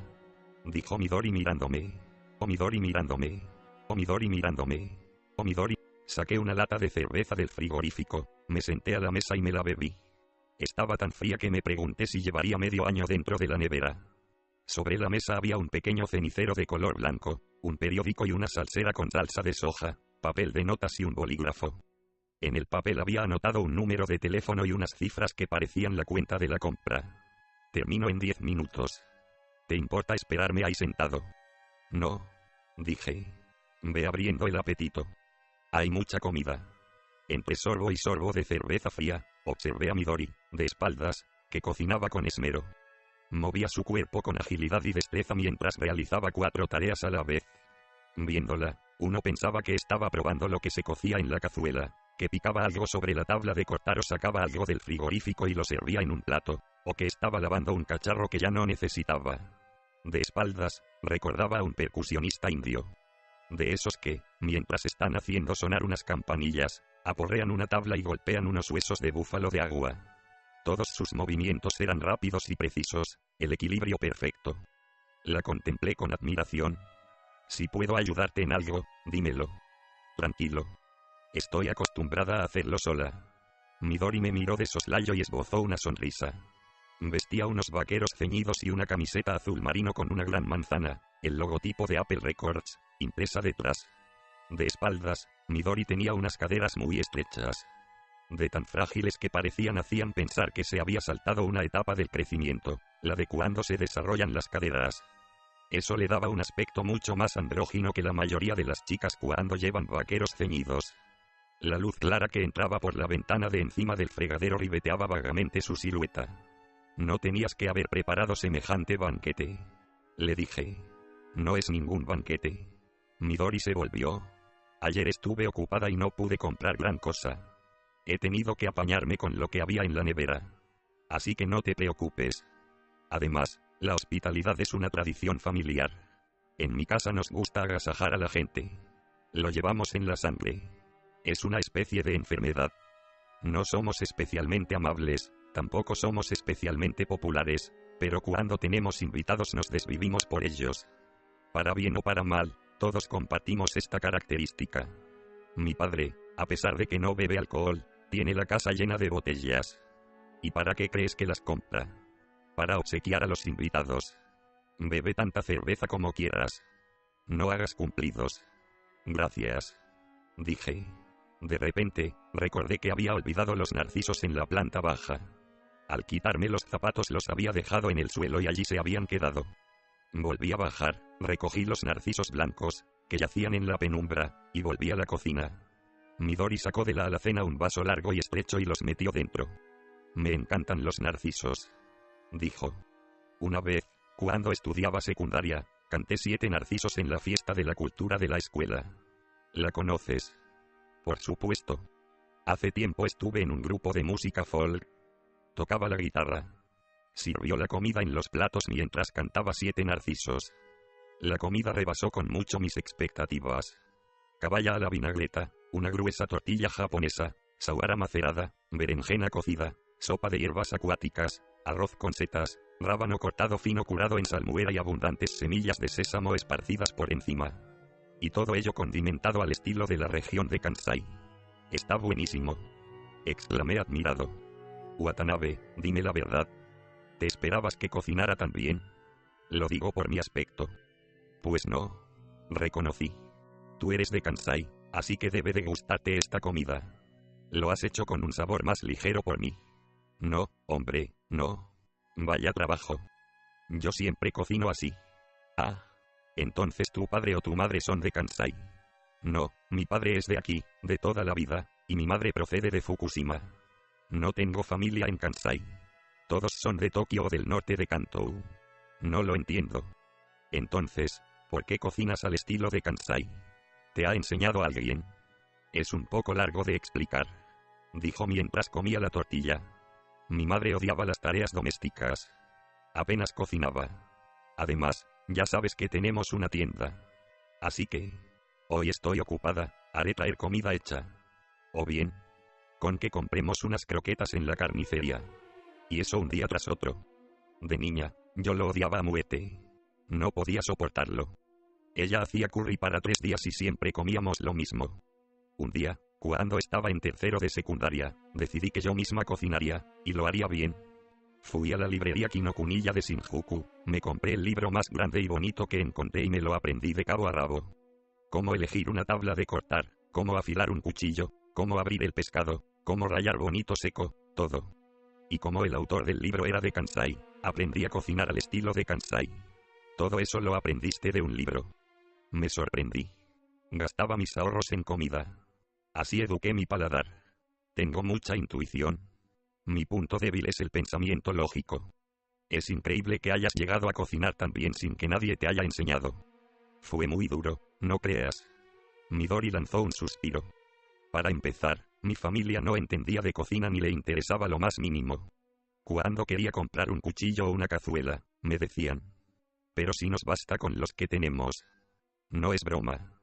Dijo Midori mirándome. Oh Midori mirándome. Oh Midori mirándome. Oh Midori. Saqué una lata de cerveza del frigorífico, me senté a la mesa y me la bebí. Estaba tan fría que me pregunté si llevaría medio año dentro de la nevera. Sobre la mesa había un pequeño cenicero de color blanco, un periódico y una salsera con salsa de soja, papel de notas y un bolígrafo. En el papel había anotado un número de teléfono y unas cifras que parecían la cuenta de la compra. Termino en 10 minutos. ¿Te importa esperarme ahí sentado? No, dije. Ve abriendo el apetito. Hay mucha comida. Entre sorbo y sorbo de cerveza fría, observé a Midori, de espaldas, que cocinaba con esmero. Movía su cuerpo con agilidad y destreza mientras realizaba 4 tareas a la vez. Viéndola, uno pensaba que estaba probando lo que se cocía en la cazuela, que picaba algo sobre la tabla de cortar o sacaba algo del frigorífico y lo servía en un plato, o que estaba lavando un cacharro que ya no necesitaba. De espaldas, recordaba a un percusionista indio. De esos que, mientras están haciendo sonar unas campanillas, aporrean una tabla y golpean unos huesos de búfalo de agua. Todos sus movimientos eran rápidos y precisos, el equilibrio perfecto. La contemplé con admiración. Si puedo ayudarte en algo, dímelo. Tranquilo. Estoy acostumbrada a hacerlo sola. Midori me miró de soslayo y esbozó una sonrisa. Vestía unos vaqueros ceñidos y una camiseta azul marino con una gran manzana, el logotipo de Apple Records, impresa detrás. De espaldas, Midori tenía unas caderas muy estrechas. De tan frágiles que parecían hacían pensar que se había saltado una etapa del crecimiento, la de cuando se desarrollan las caderas. Eso le daba un aspecto mucho más andrógino que la mayoría de las chicas cuando llevan vaqueros ceñidos. La luz clara que entraba por la ventana de encima del fregadero ribeteaba vagamente su silueta. No tenías que haber preparado semejante banquete, le dije. No es ningún banquete. Midori se volvió. Ayer estuve ocupada y no pude comprar gran cosa. He tenido que apañarme con lo que había en la nevera. Así que no te preocupes. Además, la hospitalidad es una tradición familiar. En mi casa nos gusta agasajar a la gente. Lo llevamos en la sangre. Es una especie de enfermedad. No somos especialmente amables, tampoco somos especialmente populares, pero cuando tenemos invitados nos desvivimos por ellos. Para bien o para mal, todos compartimos esta característica. Mi padre, a pesar de que no bebe alcohol, tiene la casa llena de botellas. ¿Y para qué crees que las compra? Para obsequiar a los invitados. Bebe tanta cerveza como quieras. No hagas cumplidos. Gracias, dije. De repente, recordé que había olvidado los narcisos en la planta baja. Al quitarme los zapatos los había dejado en el suelo y allí se habían quedado. Volví a bajar, recogí los narcisos blancos, que yacían en la penumbra, y volví a la cocina. Midori sacó de la alacena un vaso largo y estrecho y los metió dentro. Me encantan los narcisos, dijo. Una vez, cuando estudiaba secundaria, canté 7 narcisos en la fiesta de la cultura de la escuela. ¿La conoces? Por supuesto. Hace tiempo estuve en un grupo de música folk. Tocaba la guitarra. Sirvió la comida en los platos mientras cantaba 7 narcisos. La comida rebasó con mucho mis expectativas. Caballa a la vinagreta, una gruesa tortilla japonesa, sawara macerada, berenjena cocida, sopa de hierbas acuáticas, arroz con setas, rábano cortado fino curado en salmuera y abundantes semillas de sésamo esparcidas por encima. Y todo ello condimentado al estilo de la región de Kansai. «Está buenísimo», exclamé admirado. «Watanabe, dime la verdad. ¿Te esperabas que cocinara tan bien?» «Lo digo por mi aspecto». «Pues no», reconocí. «Tú eres de Kansai, así que debe de gustarte esta comida. Lo has hecho con un sabor más ligero por mí». «No, hombre, no. Vaya trabajo. Yo siempre cocino así». «Ah. Entonces tu padre o tu madre son de Kansai». «No, mi padre es de aquí, de toda la vida, y mi madre procede de Fukushima. No tengo familia en Kansai. Todos son de Tokio o del norte de Kanto». «No lo entiendo». «Entonces, ¿por qué cocinas al estilo de Kansai? ¿Te ha enseñado alguien?» «Es un poco largo de explicar», dijo mientras comía la tortilla. «Mi madre odiaba las tareas domésticas. Apenas cocinaba. Además, ya sabes que tenemos una tienda. Así que, hoy estoy ocupada, haré traer comida hecha. O bien, con que compremos unas croquetas en la carnicería». Y eso un día tras otro. De niña, yo lo odiaba a muerte. No podía soportarlo. Ella hacía curry para 3 días y siempre comíamos lo mismo. Un día, cuando estaba en tercero de secundaria, decidí que yo misma cocinaría, y lo haría bien. Fui a la librería Kinokuniya de Shinjuku, me compré el libro más grande y bonito que encontré y me lo aprendí de cabo a rabo. Cómo elegir una tabla de cortar, cómo afilar un cuchillo, cómo abrir el pescado, cómo rallar bonito seco, todo. Y como el autor del libro era de Kansai, aprendí a cocinar al estilo de Kansai. «Todo eso lo aprendiste de un libro». Me sorprendí. Gastaba mis ahorros en comida. Así eduqué mi paladar. Tengo mucha intuición. Mi punto débil es el pensamiento lógico. Es increíble que hayas llegado a cocinar tan bien sin que nadie te haya enseñado. Fue muy duro, ¿no creas?» Midori lanzó un suspiro. «Para empezar, mi familia no entendía de cocina ni le interesaba lo más mínimo. Cuando quería comprar un cuchillo o una cazuela, me decían: «Pero si nos basta con los que tenemos». No es broma.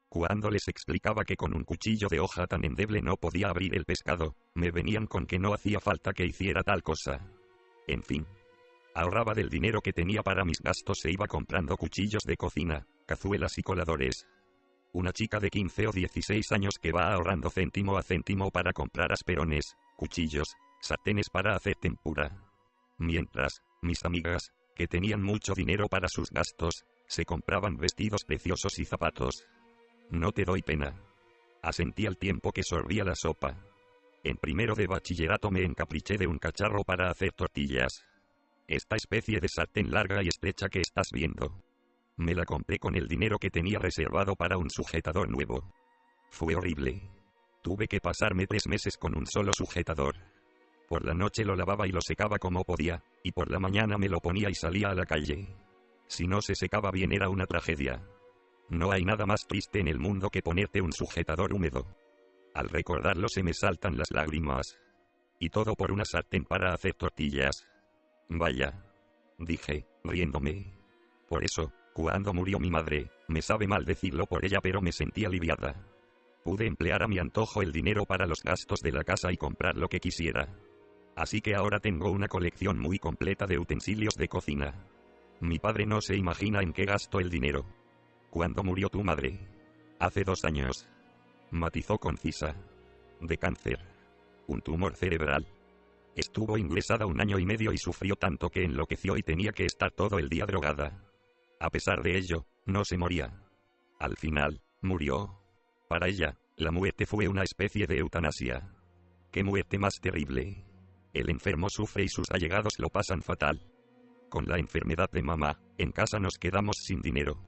Cuando les explicaba que con un cuchillo de hoja tan endeble no podía abrir el pescado, me venían con que no hacía falta que hiciera tal cosa. En fin. Ahorraba del dinero que tenía para mis gastos e iba comprando cuchillos de cocina, cazuelas y coladores. Una chica de 15 o 16 años que va ahorrando céntimo a céntimo para comprar asperones, cuchillos, sartenes para hacer tempura. Mientras, mis amigas, que tenían mucho dinero para sus gastos, se compraban vestidos preciosos y zapatos. «No te doy pena», asentí al tiempo que sorbía la sopa. En primero de bachillerato me encapriché de un cacharro para hacer tortillas. Esta especie de sartén larga y estrecha que estás viendo. Me la compré con el dinero que tenía reservado para un sujetador nuevo. Fue horrible. Tuve que pasarme 3 meses con un solo sujetador. Por la noche lo lavaba y lo secaba como podía, y por la mañana me lo ponía y salía a la calle. Si no se secaba bien era una tragedia. No hay nada más triste en el mundo que ponerte un sujetador húmedo. Al recordarlo se me saltan las lágrimas. Y todo por una sartén para hacer tortillas. Vaya, dije, riéndome. Por eso, cuando murió mi madre, me sabe mal decirlo por ella, pero me sentí aliviada. Pude emplear a mi antojo el dinero para los gastos de la casa y comprar lo que quisiera. Así que ahora tengo una colección muy completa de utensilios de cocina. Mi padre no se imagina en qué gasto el dinero. ¿Cuándo murió tu madre? Hace 2 años. Matizó concisa. De cáncer. Un tumor cerebral. Estuvo ingresada 1 año y medio y sufrió tanto que enloqueció y tenía que estar todo el día drogada. A pesar de ello, no se moría. Al final, murió. Para ella, la muerte fue una especie de eutanasia. ¡Qué muerte más terrible! El enfermo sufre y sus allegados lo pasan fatal. Con la enfermedad de mamá, en casa nos quedamos sin dinero.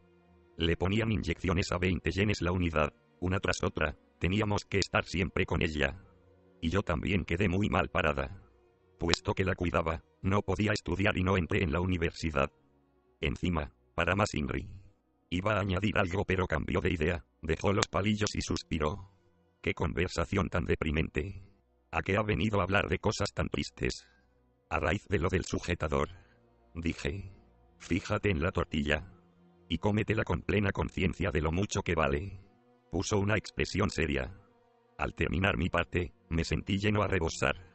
Le ponían inyecciones a 20 yenes la unidad, una tras otra, teníamos que estar siempre con ella. Y yo también quedé muy mal parada. Puesto que la cuidaba, no podía estudiar y no entré en la universidad. Encima, para más INRI. Iba a añadir algo pero cambió de idea, dejó los palillos y suspiró. ¡Qué conversación tan deprimente! ¿A qué ha venido a hablar de cosas tan tristes? A raíz de lo del sujetador. Dije. Fíjate en la tortilla. Y cómetela con plena conciencia de lo mucho que vale. Puso una expresión seria. Al terminar mi parte, me sentí lleno a rebosar.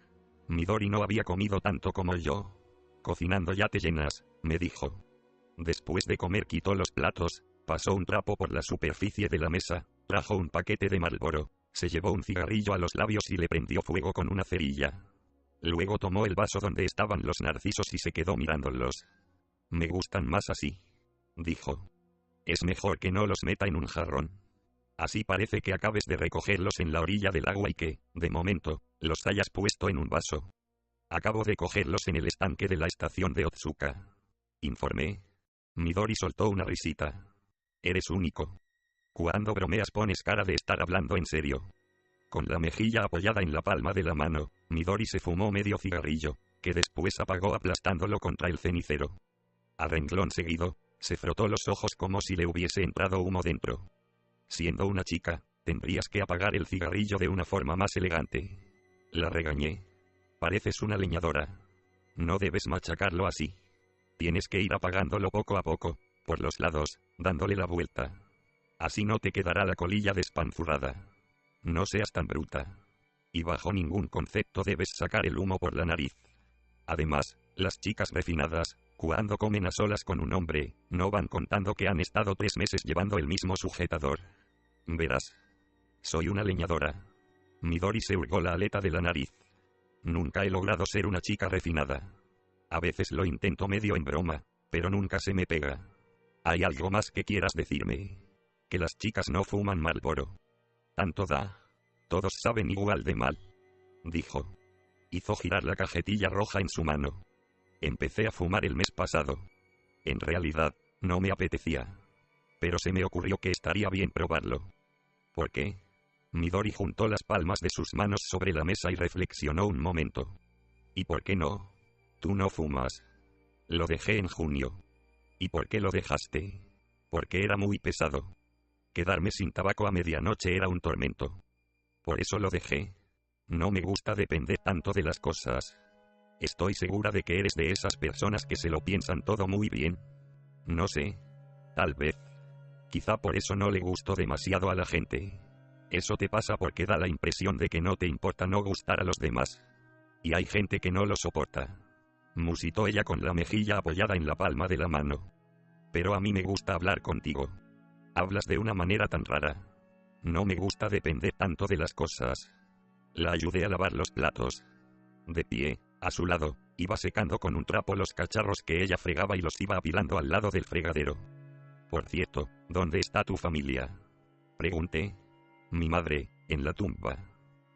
Midori no había comido tanto como yo. Cocinando ya te llenas, me dijo. Después de comer quitó los platos, pasó un trapo por la superficie de la mesa, trajo un paquete de Marlboro, se llevó un cigarrillo a los labios y le prendió fuego con una cerilla. Luego tomó el vaso donde estaban los narcisos y se quedó mirándolos. Me gustan más así, dijo. Es mejor que no los meta en un jarrón. Así parece que acabes de recogerlos en la orilla del agua y que, de momento, los hayas puesto en un vaso. Acabo de cogerlos en el estanque de la estación de Otsuka. Informé. Midori soltó una risita. Eres único. Cuando bromeas pones cara de estar hablando en serio. Con la mejilla apoyada en la palma de la mano, Midori se fumó medio cigarrillo, que después apagó aplastándolo contra el cenicero. A renglón seguido, se frotó los ojos como si le hubiese entrado humo dentro. Siendo una chica, tendrías que apagar el cigarrillo de una forma más elegante. La regañé. Pareces una leñadora. No debes machacarlo así. Tienes que ir apagándolo poco a poco, por los lados, dándole la vuelta. Así no te quedará la colilla despanzurrada. No seas tan bruta. Y bajo ningún concepto debes sacar el humo por la nariz. Además, las chicas refinadas, cuando comen a solas con un hombre, no van contando que han estado 3 meses llevando el mismo sujetador. Verás. Soy una leñadora. Midori se hurgó la aleta de la nariz. Nunca he logrado ser una chica refinada. A veces lo intento medio en broma, pero nunca se me pega. ¿Hay algo más que quieras decirme? Que las chicas no fuman Marlboro. Tanto da. Todos saben igual de mal. Dijo. Hizo girar la cajetilla roja en su mano. Empecé a fumar el mes pasado. En realidad, no me apetecía. Pero se me ocurrió que estaría bien probarlo. ¿Por qué? Midori juntó las palmas de sus manos sobre la mesa y reflexionó un momento. ¿Y por qué no? Tú no fumas. Lo dejé en junio. ¿Y por qué lo dejaste? Porque era muy pesado. Quedarme sin tabaco a medianoche era un tormento. Por eso lo dejé. No me gusta depender tanto de las cosas. Estoy segura de que eres de esas personas que se lo piensan todo muy bien. No sé. Tal vez. Quizá por eso no le gusto demasiado a la gente. Eso te pasa porque da la impresión de que no te importa no gustar a los demás. Y hay gente que no lo soporta. Musitó ella con la mejilla apoyada en la palma de la mano. Pero a mí me gusta hablar contigo. Hablas de una manera tan rara. No me gusta depender tanto de las cosas. La ayudé a lavar los platos. De pie, a su lado, iba secando con un trapo los cacharros que ella fregaba y los iba apilando al lado del fregadero. Por cierto, ¿dónde está tu familia? Pregunté. Mi madre, en la tumba.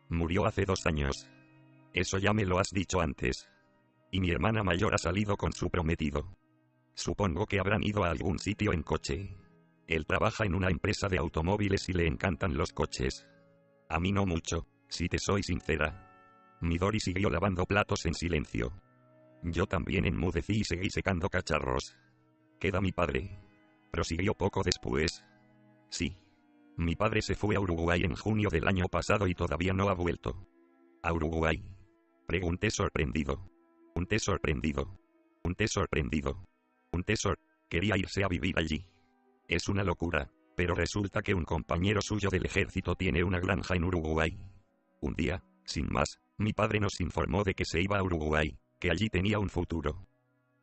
Murió hace 2 años. Eso ya me lo has dicho antes. Y mi hermana mayor ha salido con su prometido. Supongo que habrán ido a algún sitio en coche. Él trabaja en una empresa de automóviles y le encantan los coches. A mí no mucho, si te soy sincera. Midori siguió lavando platos en silencio. Yo también enmudecí y seguí secando cacharros. Queda mi padre. Prosiguió poco después. Sí. Mi padre se fue a Uruguay en junio del año pasado y todavía no ha vuelto. ¿A Uruguay? Pregunté sorprendido. Un té sorprendido. Un té sorprendido. Un tesor. Quería irse a vivir allí. Es una locura, pero resulta que un compañero suyo del ejército tiene una granja en Uruguay. Un día, sin más, mi padre nos informó de que se iba a Uruguay, que allí tenía un futuro.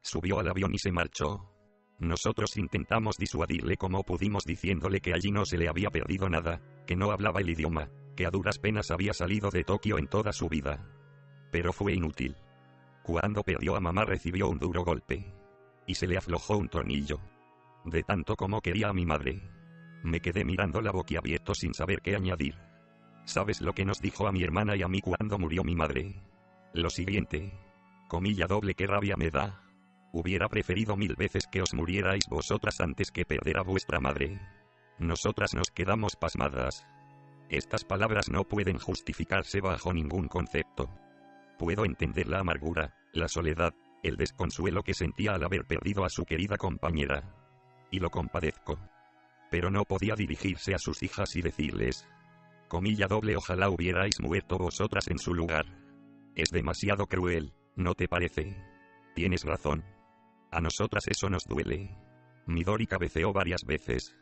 Subió al avión y se marchó. Nosotros intentamos disuadirle como pudimos diciéndole que allí no se le había perdido nada, que no hablaba el idioma, que a duras penas había salido de Tokio en toda su vida. Pero fue inútil. Cuando perdió a mamá recibió un duro golpe. Y se le aflojó un tornillo. De tanto como quería a mi madre. Me quedé mirándola boquiabierto sin saber qué añadir. ¿Sabes lo que nos dijo a mi hermana y a mí cuando murió mi madre? Lo siguiente. Comilla doble, qué rabia me da. Hubiera preferido 1000 veces que os murierais vosotras antes que perder a vuestra madre. Nosotras nos quedamos pasmadas. Estas palabras no pueden justificarse bajo ningún concepto. Puedo entender la amargura, la soledad, el desconsuelo que sentía al haber perdido a su querida compañera. Y lo compadezco. Pero no podía dirigirse a sus hijas y decirles: comilla doble, ojalá hubierais muerto vosotras en su lugar. Es demasiado cruel, ¿no te parece? Tienes razón. A nosotras eso nos duele. Midori cabeceó varias veces.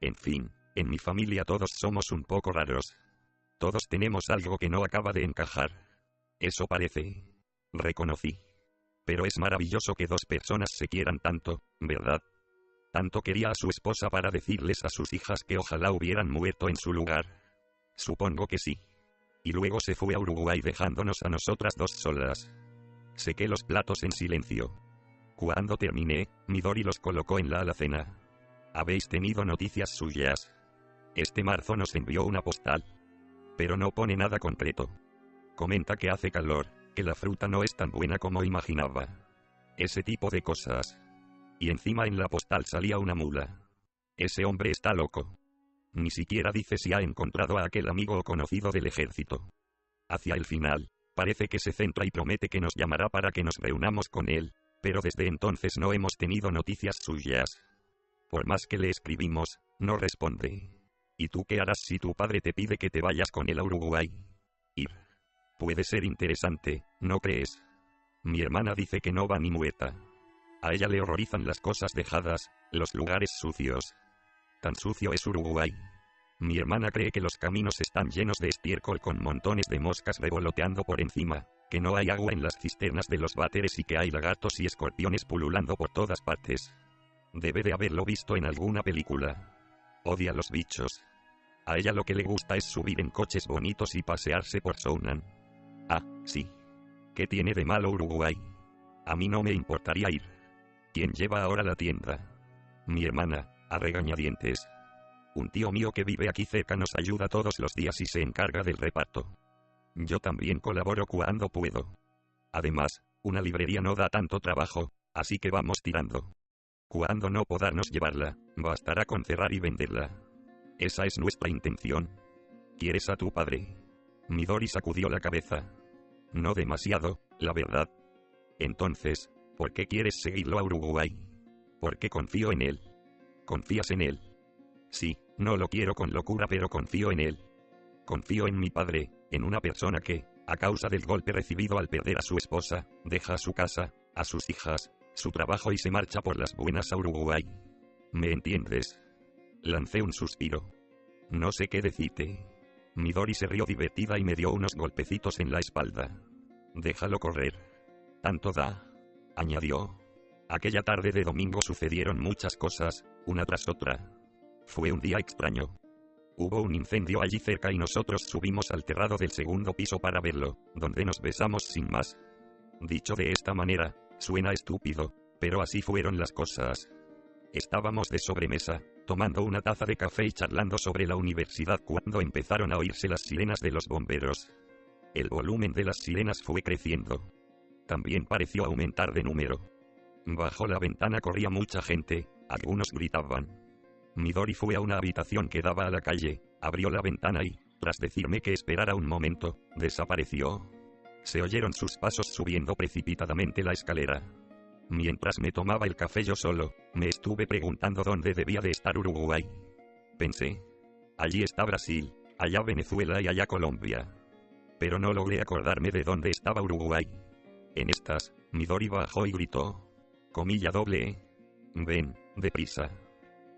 En fin, en mi familia todos somos un poco raros. Todos tenemos algo que no acaba de encajar. Eso parece. Reconocí. Pero es maravilloso que dos personas se quieran tanto, ¿verdad? Tanto quería a su esposa para decirles a sus hijas que ojalá hubieran muerto en su lugar. Supongo que sí. Y luego se fue a Uruguay dejándonos a nosotras dos solas. Sequé los platos en silencio. Cuando terminé, Midori los colocó en la alacena. ¿Habéis tenido noticias suyas? Este marzo nos envió una postal. Pero no pone nada concreto. Comenta que hace calor, que la fruta no es tan buena como imaginaba. Ese tipo de cosas. Y encima en la postal salía una mula. Ese hombre está loco. Ni siquiera dice si ha encontrado a aquel amigo o conocido del ejército. Hacia el final, parece que se centra y promete que nos llamará para que nos reunamos con él, pero desde entonces no hemos tenido noticias suyas. Por más que le escribimos, no responde. ¿Y tú qué harás si tu padre te pide que te vayas con él a Uruguay? Ir. Puede ser interesante, ¿no crees? Mi hermana dice que no va ni muerta. A ella le horrorizan las cosas dejadas, los lugares sucios. Tan sucio es Uruguay. Mi hermana cree que los caminos están llenos de estiércol con montones de moscas revoloteando por encima, que no hay agua en las cisternas de los váteres y que hay lagartos y escorpiones pululando por todas partes. Debe de haberlo visto en alguna película. Odia los bichos. A ella lo que le gusta es subir en coches bonitos y pasearse por Sounan. Ah, sí. ¿Qué tiene de malo Uruguay? A mí no me importaría ir. ¿Quién lleva ahora la tienda? Mi hermana, a regañadientes. Un tío mío que vive aquí cerca nos ayuda todos los días y se encarga del reparto. Yo también colaboro cuando puedo. Además, una librería no da tanto trabajo, así que vamos tirando. Cuando no podamos llevarla, bastará con cerrar y venderla. Esa es nuestra intención. ¿Quieres a tu padre? Midori sacudió la cabeza. No demasiado, la verdad. Entonces, ¿por qué quieres seguirlo a Uruguay? Porque confío en él. ¿Confías en él? Sí, no lo quiero con locura, pero confío en él. Confío en mi padre, en una persona que, a causa del golpe recibido al perder a su esposa, deja su casa, a sus hijas, su trabajo y se marcha por las buenas a Uruguay. ¿Me entiendes? Lancé un suspiro. No sé qué decirte. Midori se rió divertida y me dio unos golpecitos en la espalda. Déjalo correr. Tanto da. Añadió. Aquella tarde de domingo sucedieron muchas cosas, una tras otra. Fue un día extraño. Hubo un incendio allí cerca y nosotros subimos al terrado del segundo piso para verlo, donde nos besamos sin más. Dicho de esta manera, suena estúpido, pero así fueron las cosas. Estábamos de sobremesa, tomando una taza de café y charlando sobre la universidad cuando empezaron a oírse las sirenas de los bomberos. El volumen de las sirenas fue creciendo. También pareció aumentar de número. Bajo la ventana corría mucha gente, algunos gritaban. Midori fue a una habitación que daba a la calle, abrió la ventana y, Tras decirme que esperara un momento, desapareció. Se oyeron sus pasos subiendo precipitadamente la escalera. Mientras me tomaba el café yo solo, me estuve preguntando dónde debía de estar Uruguay. Pensé. Allí está Brasil, allá Venezuela y allá Colombia. Pero no logré acordarme de dónde estaba Uruguay. En estas, Midori bajó y gritó. Comilla doble. Ven, deprisa.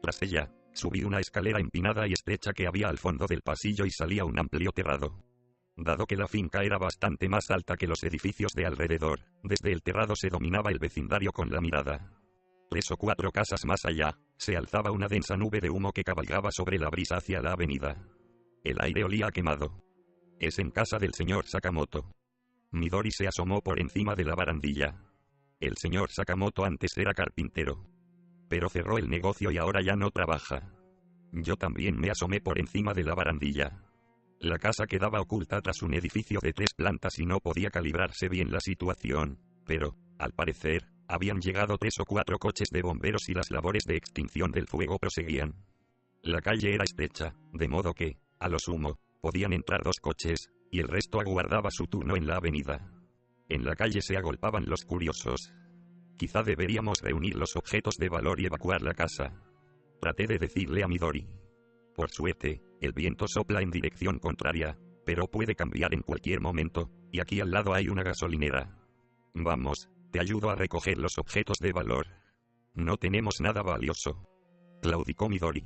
Tras ella, subí una escalera empinada y estrecha que había al fondo del pasillo y salí a un amplio terrado. Dado que la finca era bastante más alta que los edificios de alrededor, desde el terrado se dominaba el vecindario con la mirada. 3 o 4 casas más allá, se alzaba una densa nube de humo que cabalgaba sobre la brisa hacia la avenida. El aire olía a quemado. Es en casa del señor Sakamoto. Midori se asomó por encima de la barandilla. El señor Sakamoto antes era carpintero. Pero cerró el negocio y ahora ya no trabaja. Yo también me asomé por encima de la barandilla. La casa quedaba oculta tras un edificio de 3 plantas y no podía calibrarse bien la situación, pero, al parecer, habían llegado 3 o 4 coches de bomberos y las labores de extinción del fuego proseguían. La calle era estrecha, de modo que, a lo sumo, podían entrar 2 coches, y el resto aguardaba su turno en la avenida. En la calle se agolpaban los curiosos. Quizá deberíamos reunir los objetos de valor y evacuar la casa. Traté de decirle a Midori. Por suerte, el viento sopla en dirección contraria, pero puede cambiar en cualquier momento, y aquí al lado hay una gasolinera. Vamos, te ayudo a recoger los objetos de valor. No tenemos nada valioso. Claudicó Midori.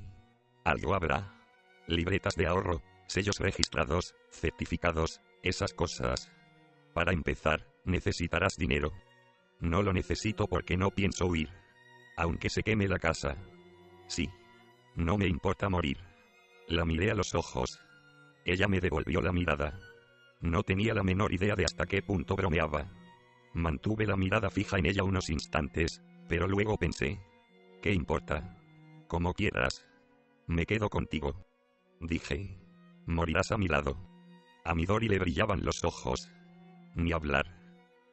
Algo habrá. Libretas de ahorro, sellos registrados, certificados, esas cosas. Para empezar, necesitarás dinero. No lo necesito porque no pienso huir. Aunque se queme la casa. Sí. No me importa morir. La miré a los ojos. Ella me devolvió la mirada. No tenía la menor idea de hasta qué punto bromeaba. Mantuve la mirada fija en ella unos instantes, pero luego pensé. ¿Qué importa? Como quieras. Me quedo contigo. Dije. Morirás a mi lado. A Midori le brillaban los ojos. Ni hablar.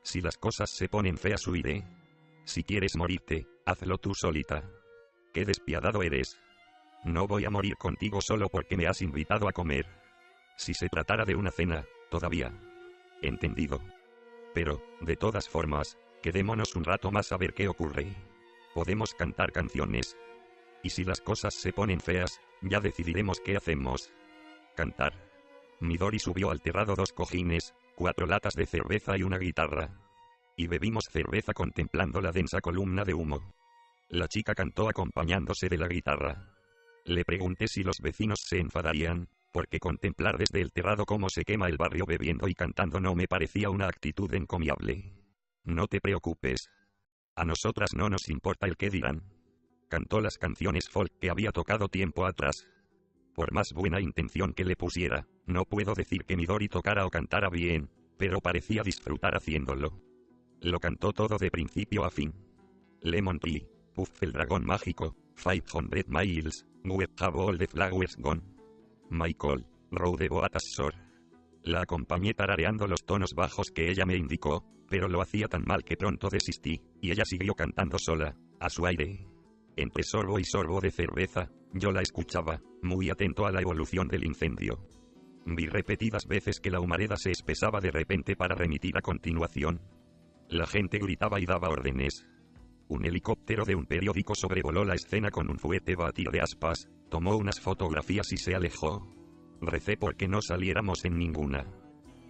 Si las cosas se ponen feas huiré. Si quieres morirte, hazlo tú solita. Qué despiadado eres. No voy a morir contigo solo porque me has invitado a comer. Si se tratara de una cena, todavía. Entendido. Pero, de todas formas, quedémonos un rato más a ver qué ocurre. Podemos cantar canciones. Y si las cosas se ponen feas, ya decidiremos qué hacemos. Cantar. Midori subió al terrado 2 cojines, 4 latas de cerveza y una guitarra. Y bebimos cerveza contemplando la densa columna de humo. La chica cantó acompañándose de la guitarra. Le pregunté si los vecinos se enfadarían, porque contemplar desde el terrado cómo se quema el barrio bebiendo y cantando no me parecía una actitud encomiable. No te preocupes. A nosotras no nos importa el qué dirán. Cantó las canciones folk que había tocado tiempo atrás. Por más buena intención que le pusiera, no puedo decir que Midori tocara o cantara bien, pero parecía disfrutar haciéndolo. Lo cantó todo de principio a fin. Lemon Tree, Puff el dragón mágico, 500 miles, We have all the flowers gone. Michael, Row the Boat Ashore. La acompañé tarareando los tonos bajos que ella me indicó, pero lo hacía tan mal que pronto desistí, y ella siguió cantando sola, a su aire. Entre sorbo y sorbo de cerveza, yo la escuchaba, muy atento a la evolución del incendio. Vi repetidas veces que la humareda se espesaba de repente para remitir a continuación. La gente gritaba y daba órdenes. Un helicóptero de un periódico sobrevoló la escena con un fuerte batir de aspas, tomó unas fotografías y se alejó. Recé porque no saliéramos en ninguna.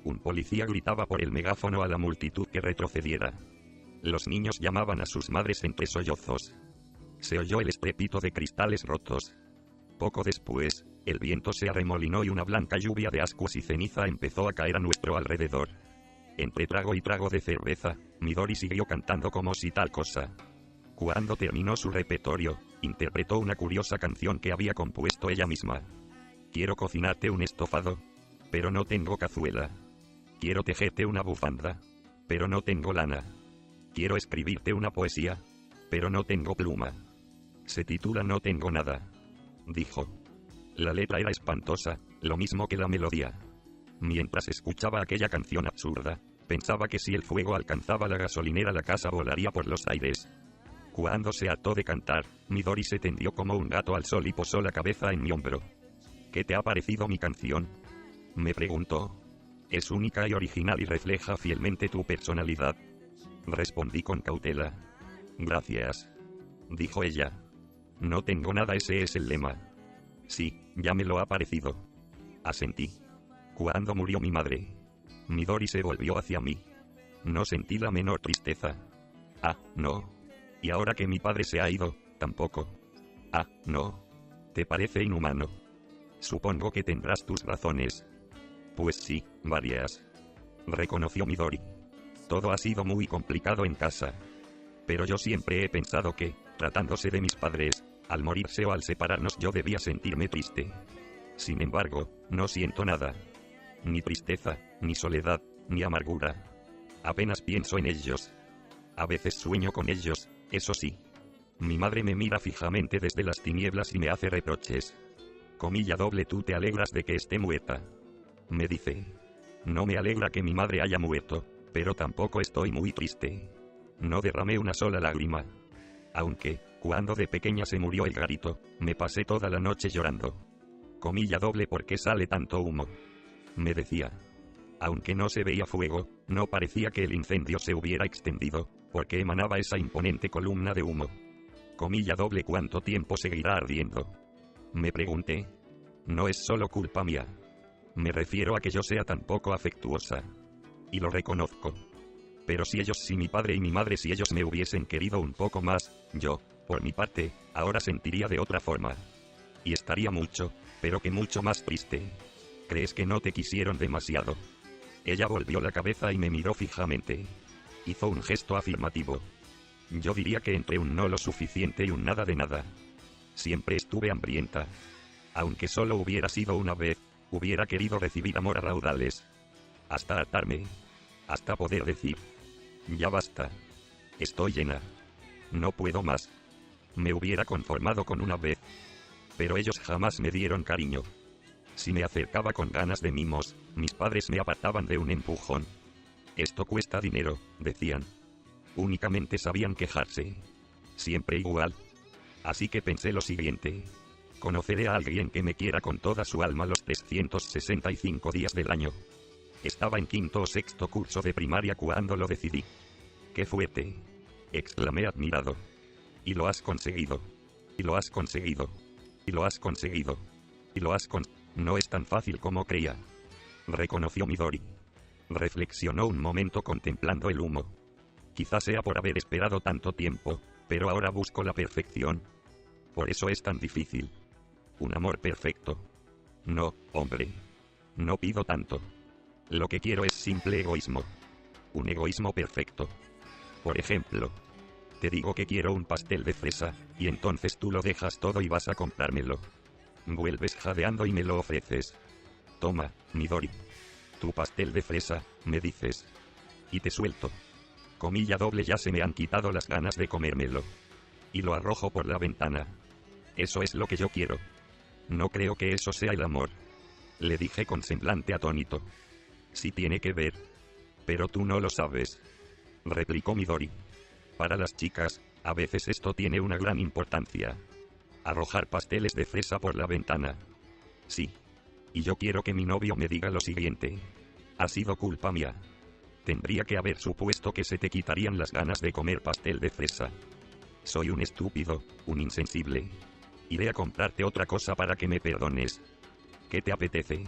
Un policía gritaba por el megáfono a la multitud que retrocediera. Los niños llamaban a sus madres entre sollozos. Se oyó el estrépito de cristales rotos. Poco después, el viento se arremolinó y una blanca lluvia de ascuas y ceniza empezó a caer a nuestro alrededor. Entre trago y trago de cerveza, Midori siguió cantando como si tal cosa. Cuando terminó su repertorio, interpretó una curiosa canción que había compuesto ella misma. Quiero cocinarte un estofado, pero no tengo cazuela. Quiero tejerte una bufanda, pero no tengo lana. Quiero escribirte una poesía, pero no tengo pluma. Se titula No tengo nada, dijo. La letra era espantosa, lo mismo que la melodía. Mientras escuchaba aquella canción absurda, pensaba que si el fuego alcanzaba la gasolinera la casa volaría por los aires. Cuando se hartó de cantar, Midori se tendió como un gato al sol y posó la cabeza en mi hombro. ¿Qué te ha parecido mi canción? Me preguntó. Es única y original y refleja fielmente tu personalidad. Respondí con cautela. Gracias. Dijo ella. No tengo nada, ese es el lema. Sí, ya me lo ha parecido. Asentí. Cuando murió mi madre, Midori se volvió hacia mí. No sentí la menor tristeza. Ah, no. Y ahora que mi padre se ha ido, tampoco. Ah, no. ¿Te parece inhumano? Supongo que tendrás tus razones. Pues sí, varias. Reconoció Midori. Todo ha sido muy complicado en casa. Pero yo siempre he pensado que, tratándose de mis padres, al morirse o al separarnos yo debía sentirme triste. Sin embargo, no siento nada. Ni tristeza, ni soledad, ni amargura. Apenas pienso en ellos. A veces sueño con ellos, eso sí. Mi madre me mira fijamente desde las tinieblas y me hace reproches. Comilla doble, tú te alegras de que esté muerta. Me dice. No me alegra que mi madre haya muerto, pero tampoco estoy muy triste. No derramé una sola lágrima. Aunque, cuando de pequeña se murió el garito, me pasé toda la noche llorando. Comilla doble, ¿por qué sale tanto humo? Me decía. Aunque no se veía fuego, no parecía que el incendio se hubiera extendido, porque emanaba esa imponente columna de humo. Comilla doble, ¿cuánto tiempo seguirá ardiendo? Me pregunté. No es solo culpa mía. Me refiero a que yo sea tan poco afectuosa. Y lo reconozco. Pero si mi padre y mi madre, si ellos me hubiesen querido un poco más, yo, por mi parte, ahora sentiría de otra forma. Y estaría mucho, pero que mucho más triste. ¿Crees que no te quisieron demasiado? Ella volvió la cabeza y me miró fijamente. Hizo un gesto afirmativo. Yo diría que entre un no lo suficiente y un nada de nada. Siempre estuve hambrienta. Aunque solo hubiera sido una vez, hubiera querido recibir amor a raudales. Hasta hartarme. Hasta poder decir. Ya basta. Estoy llena. No puedo más. Me hubiera conformado con una vez. Pero ellos jamás me dieron cariño. Si me acercaba con ganas de mimos, mis padres me apartaban de un empujón. Esto cuesta dinero, decían. Únicamente sabían quejarse. Siempre igual. Así que pensé lo siguiente. Conoceré a alguien que me quiera con toda su alma los 365 días del año. Estaba en quinto o sexto curso de primaria cuando lo decidí. ¡Qué fuerte!, exclamé admirado. Y lo has conseguido. Y lo has conseguido. Y lo has conseguido. Y lo has conseguido. No es tan fácil como creía. Reconoció Midori. Reflexionó un momento contemplando el humo. Quizás sea por haber esperado tanto tiempo, pero ahora busco la perfección. Por eso es tan difícil. Un amor perfecto. No, hombre. No pido tanto. Lo que quiero es simple egoísmo. Un egoísmo perfecto. Por ejemplo, te digo que quiero un pastel de fresa, y entonces tú lo dejas todo y vas a comprármelo. Vuelves jadeando y me lo ofreces. Toma, Midori. Tu pastel de fresa, me dices. Y te suelto. Comilla doble, ya se me han quitado las ganas de comérmelo. Y lo arrojo por la ventana. Eso es lo que yo quiero. No creo que eso sea el amor. Le dije con semblante atónito. Sí tiene que ver. Pero tú no lo sabes. Replicó Midori. Para las chicas, a veces esto tiene una gran importancia. Arrojar pasteles de fresa por la ventana. Sí. Y yo quiero que mi novio me diga lo siguiente. Ha sido culpa mía. Tendría que haber supuesto que se te quitarían las ganas de comer pastel de fresa. Soy un estúpido, un insensible. Iré a comprarte otra cosa para que me perdones. ¿Qué te apetece?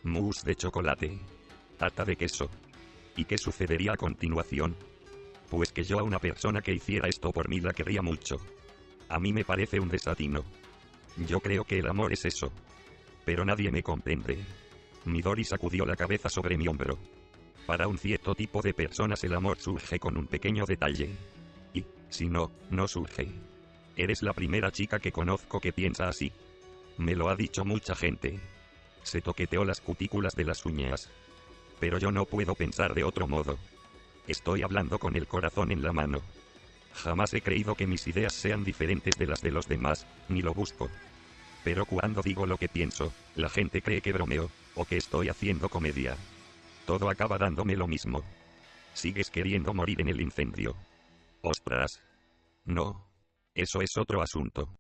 Mousse de chocolate. Tarta de queso. ¿Y qué sucedería a continuación? Pues que yo a una persona que hiciera esto por mí la querría mucho. A mí me parece un desatino. Yo creo que el amor es eso. Pero nadie me comprende. Midori sacudió la cabeza sobre mi hombro. Para un cierto tipo de personas el amor surge con un pequeño detalle. Y, si no, no surge. Eres la primera chica que conozco que piensa así. Me lo ha dicho mucha gente. Se toqueteó las cutículas de las uñas. Pero yo no puedo pensar de otro modo. Estoy hablando con el corazón en la mano. Jamás he creído que mis ideas sean diferentes de las de los demás, ni lo busco. Pero cuando digo lo que pienso, la gente cree que bromeo, o que estoy haciendo comedia. Todo acaba dándome lo mismo. Sigues queriendo morir en el incendio. Ostras. No. Eso es otro asunto.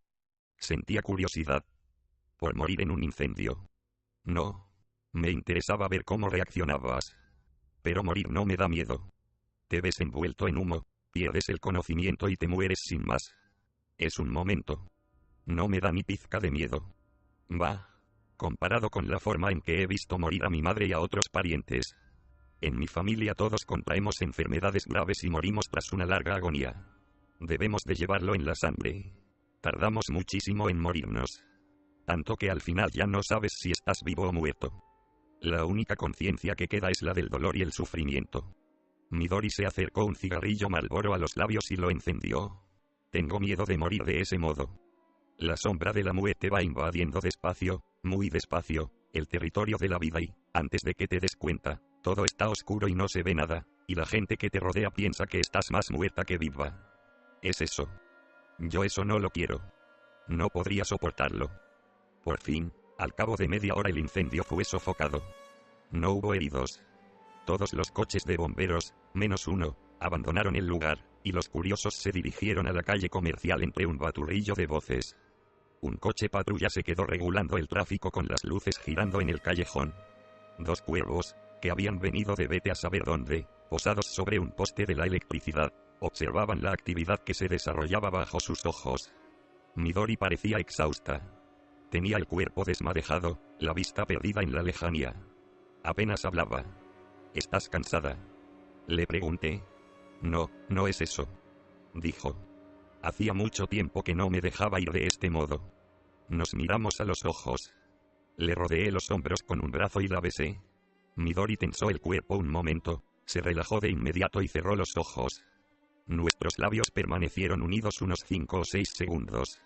Sentía curiosidad. ¿Por morir en un incendio? No. Me interesaba ver cómo reaccionabas. Pero morir no me da miedo. Te ves envuelto en humo, pierdes el conocimiento y te mueres sin más. Es un momento. No me da ni pizca de miedo. Va. Comparado con la forma en que he visto morir a mi madre y a otros parientes. En mi familia todos contraemos enfermedades graves y morimos tras una larga agonía. Debemos de llevarlo en la sangre. Tardamos muchísimo en morirnos. Tanto que al final ya no sabes si estás vivo o muerto. La única conciencia que queda es la del dolor y el sufrimiento. Midori se acercó un cigarrillo Marlboro a los labios y lo encendió. Tengo miedo de morir de ese modo. La sombra de la muerte va invadiendo despacio, muy despacio, el territorio de la vida y, antes de que te des cuenta, todo está oscuro y no se ve nada, y la gente que te rodea piensa que estás más muerta que viva. Es eso. Yo eso no lo quiero. No podría soportarlo. Por fin, al cabo de media hora el incendio fue sofocado. No hubo heridos. Todos los coches de bomberos, menos uno, abandonaron el lugar, y los curiosos se dirigieron a la calle comercial entre un baturrillo de voces. Un coche patrulla se quedó regulando el tráfico con las luces girando en el callejón. Dos cuervos, que habían venido de vete a saber dónde, posados sobre un poste de la electricidad, observaban la actividad que se desarrollaba bajo sus ojos. Midori parecía exhausta. Tenía el cuerpo desmadejado, la vista perdida en la lejanía. Apenas hablaba. ¿Estás cansada?, le pregunté. No, no es eso, dijo. Hacía mucho tiempo que no me dejaba ir de este modo. Nos miramos a los ojos. Le rodeé los hombros con un brazo y la besé. Midori tensó el cuerpo un momento, se relajó de inmediato y cerró los ojos. Nuestros labios permanecieron unidos unos 5 o 6 segundos.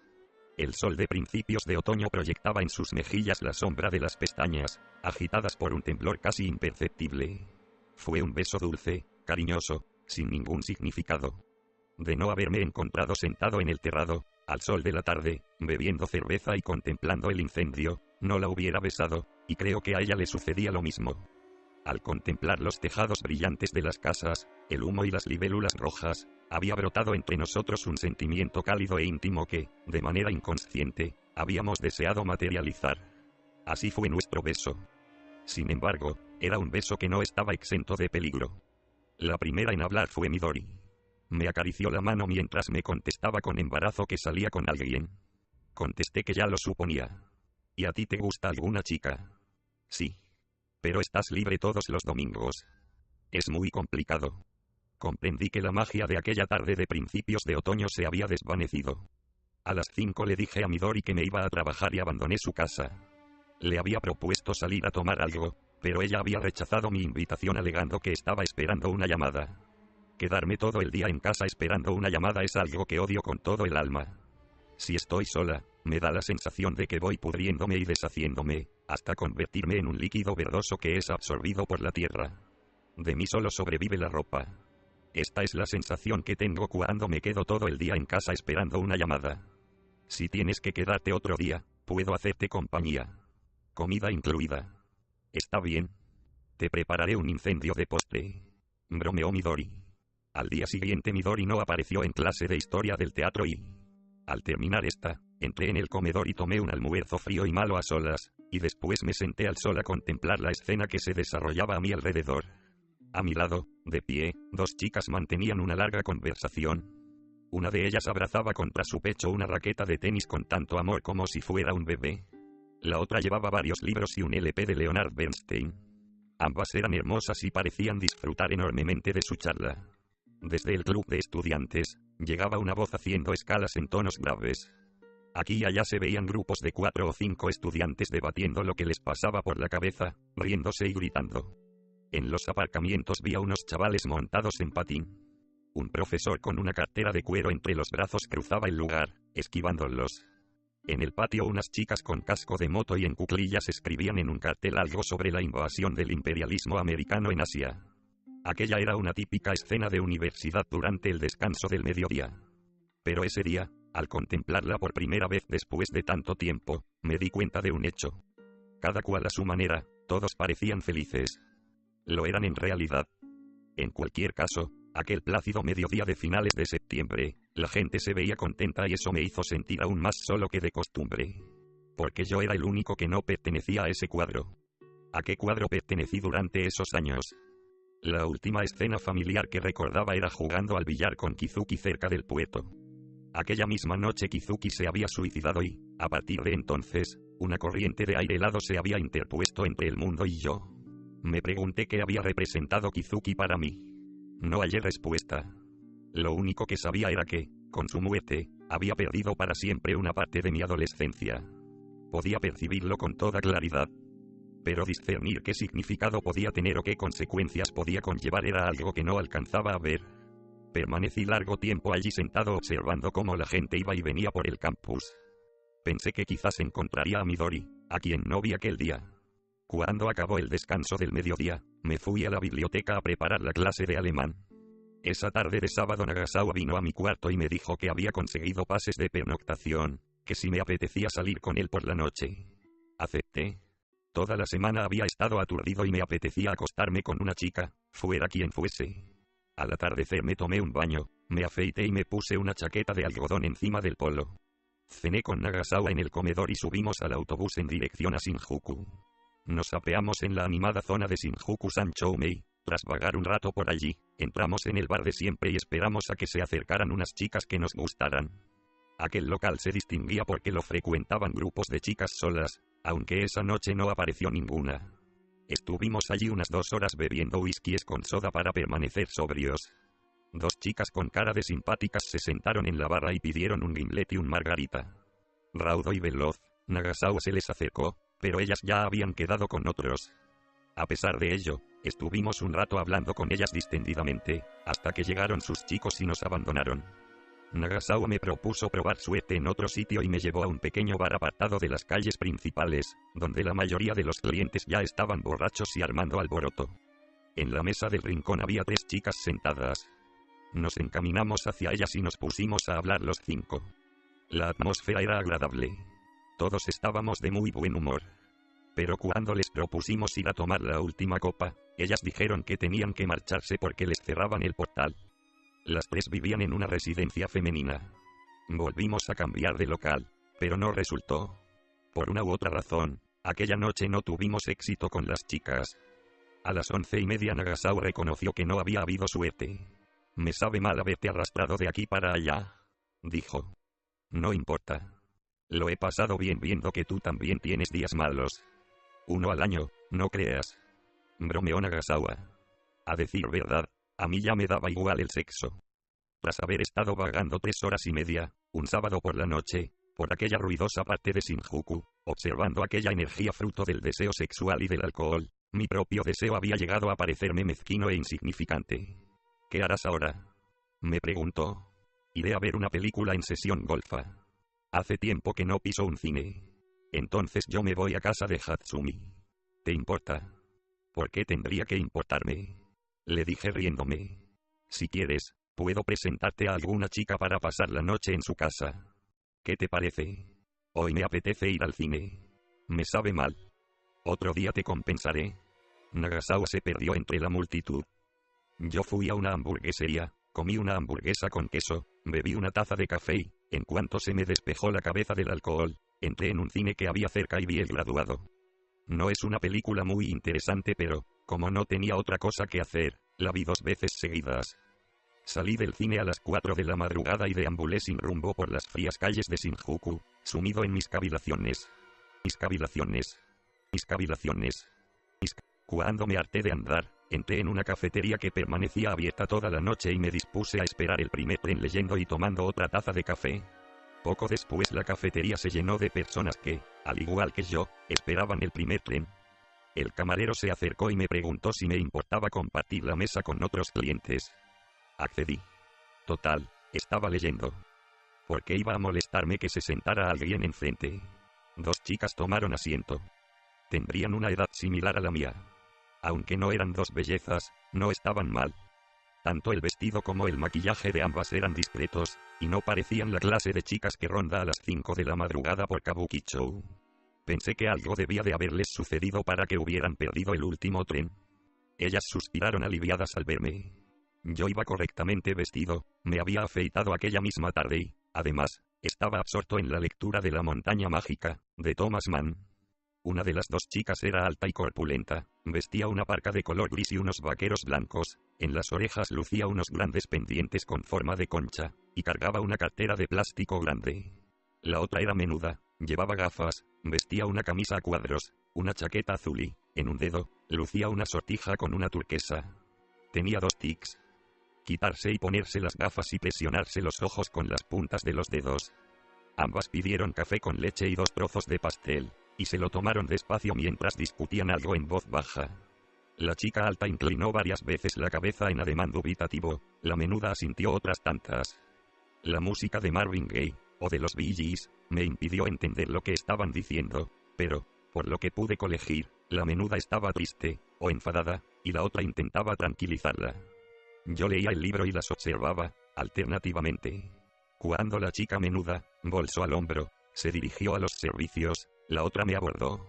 El sol de principios de otoño proyectaba en sus mejillas la sombra de las pestañas, agitadas por un temblor casi imperceptible. Fue un beso dulce, cariñoso, sin ningún significado. De no haberme encontrado sentado en el terrado, al sol de la tarde, bebiendo cerveza y contemplando el incendio, no la hubiera besado, y creo que a ella le sucedía lo mismo. Al contemplar los tejados brillantes de las casas, el humo y las libélulas rojas, había brotado entre nosotros un sentimiento cálido e íntimo que, de manera inconsciente, habíamos deseado materializar. Así fue nuestro beso. Sin embargo, era un beso que no estaba exento de peligro. La primera en hablar fue Midori. Me acarició la mano mientras me contestaba con embarazo que salía con alguien. Contesté que ya lo suponía. ¿Y a ti te gusta alguna chica? Sí. Pero estás libre todos los domingos. Es muy complicado. Comprendí que la magia de aquella tarde de principios de otoño se había desvanecido. A las 5 le dije a Midori que me iba a trabajar y abandoné su casa. Le había propuesto salir a tomar algo, pero ella había rechazado mi invitación alegando que estaba esperando una llamada. Quedarme todo el día en casa esperando una llamada es algo que odio con todo el alma. Si estoy sola, me da la sensación de que voy pudriéndome y deshaciéndome, hasta convertirme en un líquido verdoso que es absorbido por la tierra. De mí solo sobrevive la ropa. Esta es la sensación que tengo cuando me quedo todo el día en casa esperando una llamada. Si tienes que quedarte otro día, puedo hacerte compañía. Comida incluida. ¿Está bien? Te prepararé un incendio de postre. Bromeó Midori. Al día siguiente Midori no apareció en clase de historia del teatro y... Al terminar esta, entré en el comedor y tomé un almuerzo frío y malo a solas, y después me senté al sol a contemplar la escena que se desarrollaba a mi alrededor. A mi lado, de pie, dos chicas mantenían una larga conversación. Una de ellas abrazaba contra su pecho una raqueta de tenis con tanto amor como si fuera un bebé. La otra llevaba varios libros y un LP de Leonard Bernstein. Ambas eran hermosas y parecían disfrutar enormemente de su charla. Desde el club de estudiantes, llegaba una voz haciendo escalas en tonos graves. Aquí y allá se veían grupos de 4 o 5 estudiantes debatiendo lo que les pasaba por la cabeza, riéndose y gritando. En los aparcamientos vi a unos chavales montados en patín. Un profesor con una cartera de cuero entre los brazos cruzaba el lugar, esquivándolos. En el patio unas chicas con casco de moto y en cuclillas escribían en un cartel algo sobre la invasión del imperialismo americano en Asia. Aquella era una típica escena de universidad durante el descanso del mediodía. Pero ese día, al contemplarla por primera vez después de tanto tiempo, me di cuenta de un hecho. Cada cual a su manera, todos parecían felices. Lo eran en realidad. En cualquier caso, aquel plácido mediodía de finales de septiembre, la gente se veía contenta y eso me hizo sentir aún más solo que de costumbre. Porque yo era el único que no pertenecía a ese cuadro. ¿A qué cuadro pertenecí durante esos años? La última escena familiar que recordaba era jugando al billar con Kizuki cerca del puerto. Aquella misma noche Kizuki se había suicidado y, a partir de entonces, una corriente de aire helado se había interpuesto entre el mundo y yo. Me pregunté qué había representado Kizuki para mí. No hallé respuesta. Lo único que sabía era que, con su muerte, había perdido para siempre una parte de mi adolescencia. Podía percibirlo con toda claridad. Pero discernir qué significado podía tener o qué consecuencias podía conllevar era algo que no alcanzaba a ver. Permanecí largo tiempo allí sentado observando cómo la gente iba y venía por el campus. Pensé que quizás encontraría a Midori, a quien no vi aquel día. Cuando acabó el descanso del mediodía, me fui a la biblioteca a preparar la clase de alemán. Esa tarde de sábado Nagasawa vino a mi cuarto y me dijo que había conseguido pases de pernoctación, que si me apetecía salir con él por la noche. Acepté. Toda la semana había estado aturdido y me apetecía acostarme con una chica, fuera quien fuese. Al atardecer me tomé un baño, me afeité y me puse una chaqueta de algodón encima del polo. Cené con Nagasawa en el comedor y subimos al autobús en dirección a Shinjuku. Nos apeamos en la animada zona de Shinjuku Sanchoumei. Tras vagar un rato por allí, entramos en el bar de siempre y esperamos a que se acercaran unas chicas que nos gustaran. Aquel local se distinguía porque lo frecuentaban grupos de chicas solas, aunque esa noche no apareció ninguna. Estuvimos allí unas 2 horas bebiendo whiskies con soda para permanecer sobrios. 2 chicas con cara de simpáticas se sentaron en la barra y pidieron un gimlet y un margarita. Raudo y veloz, Nagasawa se les acercó, pero ellas ya habían quedado con otros. A pesar de ello, estuvimos un rato hablando con ellas distendidamente, hasta que llegaron sus chicos y nos abandonaron. Nagasawa me propuso probar suerte en otro sitio y me llevó a un pequeño bar apartado de las calles principales, donde la mayoría de los clientes ya estaban borrachos y armando alboroto. En la mesa del rincón había 3 chicas sentadas. Nos encaminamos hacia ellas y nos pusimos a hablar los 5. La atmósfera era agradable. Todos estábamos de muy buen humor. Pero cuando les propusimos ir a tomar la última copa, ellas dijeron que tenían que marcharse porque les cerraban el portal. Las 3 vivían en una residencia femenina. Volvimos a cambiar de local, pero no resultó. Por una u otra razón, aquella noche no tuvimos éxito con las chicas. A las 11:30 Nagasawa reconoció que no había habido suerte. Me sabe mal haberte arrastrado de aquí para allá, dijo. No importa. Lo he pasado bien viendo que tú también tienes días malos. 1 al año, no creas. Bromeó Nagasawa. A decir verdad, a mí ya me daba igual el sexo. Tras haber estado vagando 3 horas y media, un sábado por la noche, por aquella ruidosa parte de Shinjuku, observando aquella energía fruto del deseo sexual y del alcohol, mi propio deseo había llegado a parecerme mezquino e insignificante. ¿Qué harás ahora?, me preguntó. Iré a ver una película en sesión golfa. Hace tiempo que no piso un cine. Entonces yo me voy a casa de Hatsumi. ¿Te importa? ¿Por qué tendría que importarme?, le dije riéndome. Si quieres, puedo presentarte a alguna chica para pasar la noche en su casa. ¿Qué te parece? Hoy me apetece ir al cine. Me sabe mal. Otro día te compensaré. Nagasawa se perdió entre la multitud. Yo fui a una hamburguesería, comí una hamburguesa con queso, bebí una taza de café y, en cuanto se me despejó la cabeza del alcohol, entré en un cine que había cerca y vi El Graduado. No es una película muy interesante pero, como no tenía otra cosa que hacer, la vi 2 veces seguidas. Salí del cine a las 4 de la madrugada y deambulé sin rumbo por las frías calles de Shinjuku, sumido en mis cavilaciones. Cuando me harté de andar, entré en una cafetería que permanecía abierta toda la noche y me dispuse a esperar el primer tren leyendo y tomando otra taza de café. Poco después la cafetería se llenó de personas que, al igual que yo, esperaban el primer tren. El camarero se acercó y me preguntó si me importaba compartir la mesa con otros clientes. Accedí. Total, estaba leyendo. ¿Por qué iba a molestarme que se sentara alguien enfrente? 2 chicas tomaron asiento. Tendrían una edad similar a la mía. Aunque no eran 2 bellezas, no estaban mal. Tanto el vestido como el maquillaje de ambas eran discretos, y no parecían la clase de chicas que ronda a las 5 de la madrugada por Kabukicho. Pensé que algo debía de haberles sucedido para que hubieran perdido el último tren. Ellas suspiraron aliviadas al verme. Yo iba correctamente vestido, me había afeitado aquella misma tarde y, además, estaba absorto en la lectura de La montaña mágica, de Thomas Mann. Una de las dos chicas era alta y corpulenta, vestía una parca de color gris y unos vaqueros blancos, en las orejas lucía unos grandes pendientes con forma de concha, y cargaba una cartera de plástico grande. La otra era menuda, llevaba gafas, vestía una camisa a cuadros, una chaqueta azul y, en un dedo, lucía una sortija con una turquesa. Tenía 2 tics. Quitarse y ponerse las gafas y presionarse los ojos con las puntas de los dedos. Ambas pidieron café con leche y 2 trozos de pastel, y se lo tomaron despacio mientras discutían algo en voz baja. La chica alta inclinó varias veces la cabeza en ademán dubitativo, la menuda asintió otras tantas. La música de Marvin Gaye, o de los Bee Gees, me impidió entender lo que estaban diciendo, pero, por lo que pude colegir, la menuda estaba triste, o enfadada, y la otra intentaba tranquilizarla. Yo leía el libro y las observaba, alternativamente. Cuando la chica menuda, bolso al hombro, se dirigió a los servicios, la otra me abordó.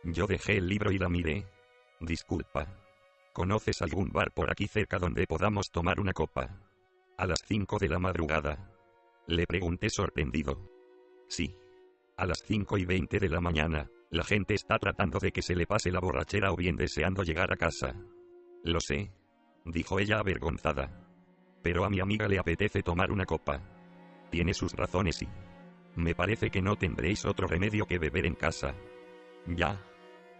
Yo dejé el libro y la miré. Disculpa. ¿Conoces algún bar por aquí cerca donde podamos tomar una copa? A las 5 de la madrugada. Le pregunté sorprendido. Sí. A las 5:20 de la mañana, la gente está tratando de que se le pase la borrachera o bien deseando llegar a casa. Lo sé, dijo ella avergonzada. Pero a mi amiga le apetece tomar una copa. Tiene sus razones y... me parece que no tendréis otro remedio que beber en casa. Ya.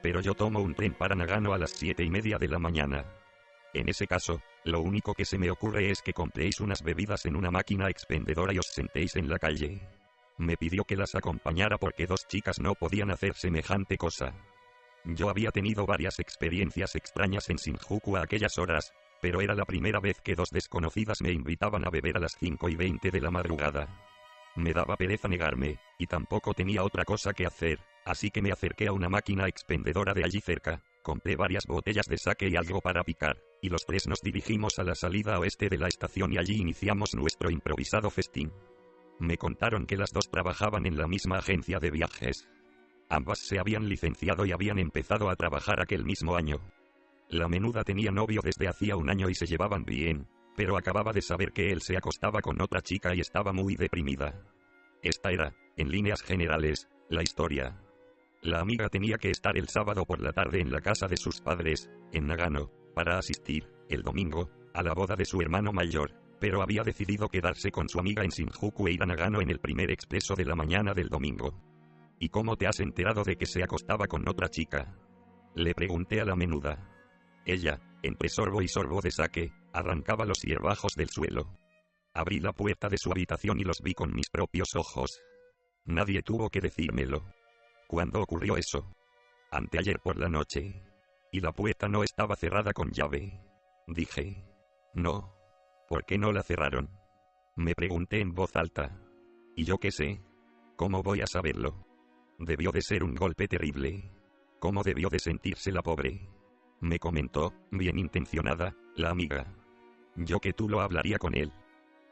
Pero yo tomo un tren para Nagano a las 7:30 de la mañana. En ese caso, lo único que se me ocurre es que compréis unas bebidas en una máquina expendedora y os sentéis en la calle. Me pidió que las acompañara porque 2 chicas no podían hacer semejante cosa. Yo había tenido varias experiencias extrañas en Shinjuku a aquellas horas, pero era la primera vez que 2 desconocidas me invitaban a beber a las 5:20 de la madrugada. Me daba pereza negarme, y tampoco tenía otra cosa que hacer, así que me acerqué a una máquina expendedora de allí cerca, compré varias botellas de sake y algo para picar, y los 3 nos dirigimos a la salida oeste de la estación y allí iniciamos nuestro improvisado festín. Me contaron que las 2 trabajaban en la misma agencia de viajes. Ambas se habían licenciado y habían empezado a trabajar aquel mismo año. La menuda tenía novio desde hacía un año y se llevaban bien, pero acababa de saber que él se acostaba con otra chica y estaba muy deprimida. Esta era, en líneas generales, la historia. La amiga tenía que estar el sábado por la tarde en la casa de sus padres, en Nagano, para asistir, el domingo, a la boda de su hermano mayor, pero había decidido quedarse con su amiga en Shinjuku e ir a Nagano en el primer expreso de la mañana del domingo. ¿Y cómo te has enterado de que se acostaba con otra chica? Le pregunté a la menuda. Ella, entre sorbo y sorbo de sake, arrancaba los hierbajos del suelo. Abrí la puerta de su habitación y los vi con mis propios ojos. Nadie tuvo que decírmelo. ¿Cuándo ocurrió eso? Anteayer por la noche. Y la puerta no estaba cerrada con llave. Dije. No. ¿Por qué no la cerraron? Me pregunté en voz alta. ¿Y yo qué sé? ¿Cómo voy a saberlo? Debió de ser un golpe terrible. ¿Cómo debió de sentirse la pobre? Me comentó, bien intencionada, la amiga. Yo que tú lo hablaría con él.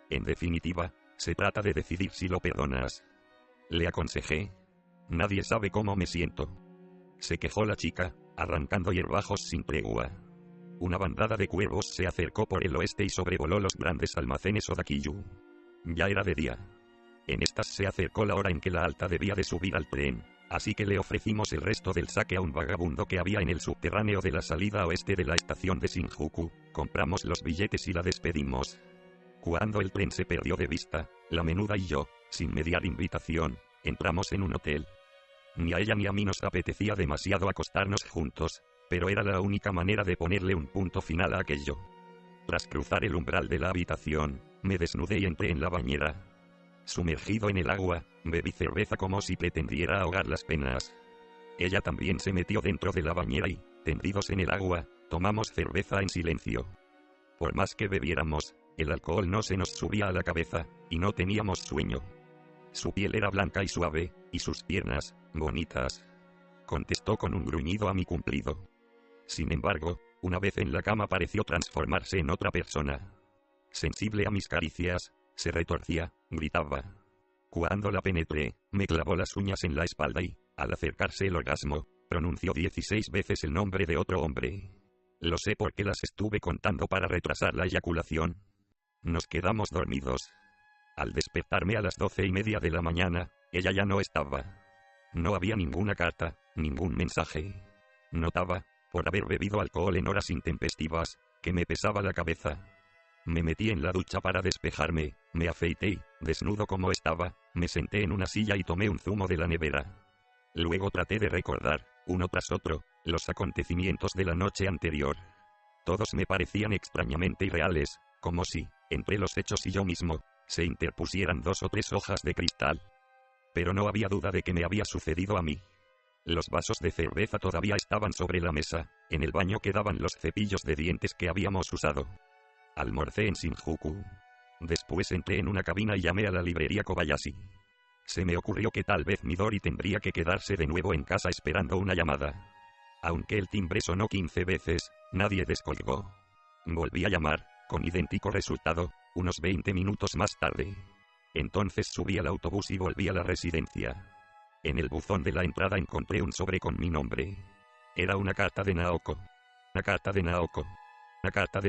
En definitiva, se trata de decidir si lo perdonas. Le aconsejé. Nadie sabe cómo me siento. Se quejó la chica, arrancando hierbajos sin tregua. Una bandada de cuervos se acercó por el oeste y sobrevoló los grandes almacenes Odakiyu. Ya era de día. En estas se acercó la hora en que la alta debía de subir al tren, así que le ofrecimos el resto del sake a un vagabundo que había en el subterráneo de la salida oeste de la estación de Shinjuku, compramos los billetes y la despedimos. Cuando el tren se perdió de vista, la menuda y yo, sin mediar invitación, entramos en un hotel. Ni a ella ni a mí nos apetecía demasiado acostarnos juntos, pero era la única manera de ponerle un punto final a aquello. Tras cruzar el umbral de la habitación, me desnudé y entré en la bañera. Sumergido en el agua, bebí cerveza como si pretendiera ahogar las penas. Ella también se metió dentro de la bañera y, tendidos en el agua, tomamos cerveza en silencio. Por más que bebiéramos, el alcohol no se nos subía a la cabeza, y no teníamos sueño. Su piel era blanca y suave, y sus piernas, bonitas. Contestó con un gruñido a mi cumplido. Sin embargo, una vez en la cama pareció transformarse en otra persona. Sensible a mis caricias, se retorcía, gritaba. Cuando la penetré, me clavó las uñas en la espalda y, al acercarse el orgasmo, pronunció 16 veces el nombre de otro hombre. Lo sé porque las estuve contando para retrasar la eyaculación. Nos quedamos dormidos. Al despertarme a las 12:30 de la mañana, ella ya no estaba. No había ninguna carta, ningún mensaje. Notaba, por haber bebido alcohol en horas intempestivas, que me pesaba la cabeza. Me metí en la ducha para despejarme, me afeité y, desnudo como estaba, me senté en una silla y tomé un zumo de la nevera. Luego traté de recordar, uno tras otro, los acontecimientos de la noche anterior. Todos me parecían extrañamente irreales, como si, entre los hechos y yo mismo, se interpusieran 2 o 3 hojas de cristal. Pero no había duda de que me había sucedido a mí. Los vasos de cerveza todavía estaban sobre la mesa, en el baño quedaban los cepillos de dientes que habíamos usado. Almorcé en Shinjuku. Después entré en una cabina y llamé a la librería Kobayashi. Se me ocurrió que tal vez Midori tendría que quedarse de nuevo en casa esperando una llamada. Aunque el timbre sonó 15 veces, nadie descolgó. Volví a llamar, con idéntico resultado, unos 20 minutos más tarde. Entonces subí al autobús y volví a la residencia. En el buzón de la entrada encontré un sobre con mi nombre. Era una carta de Naoko. Una carta de Naoko. Una carta de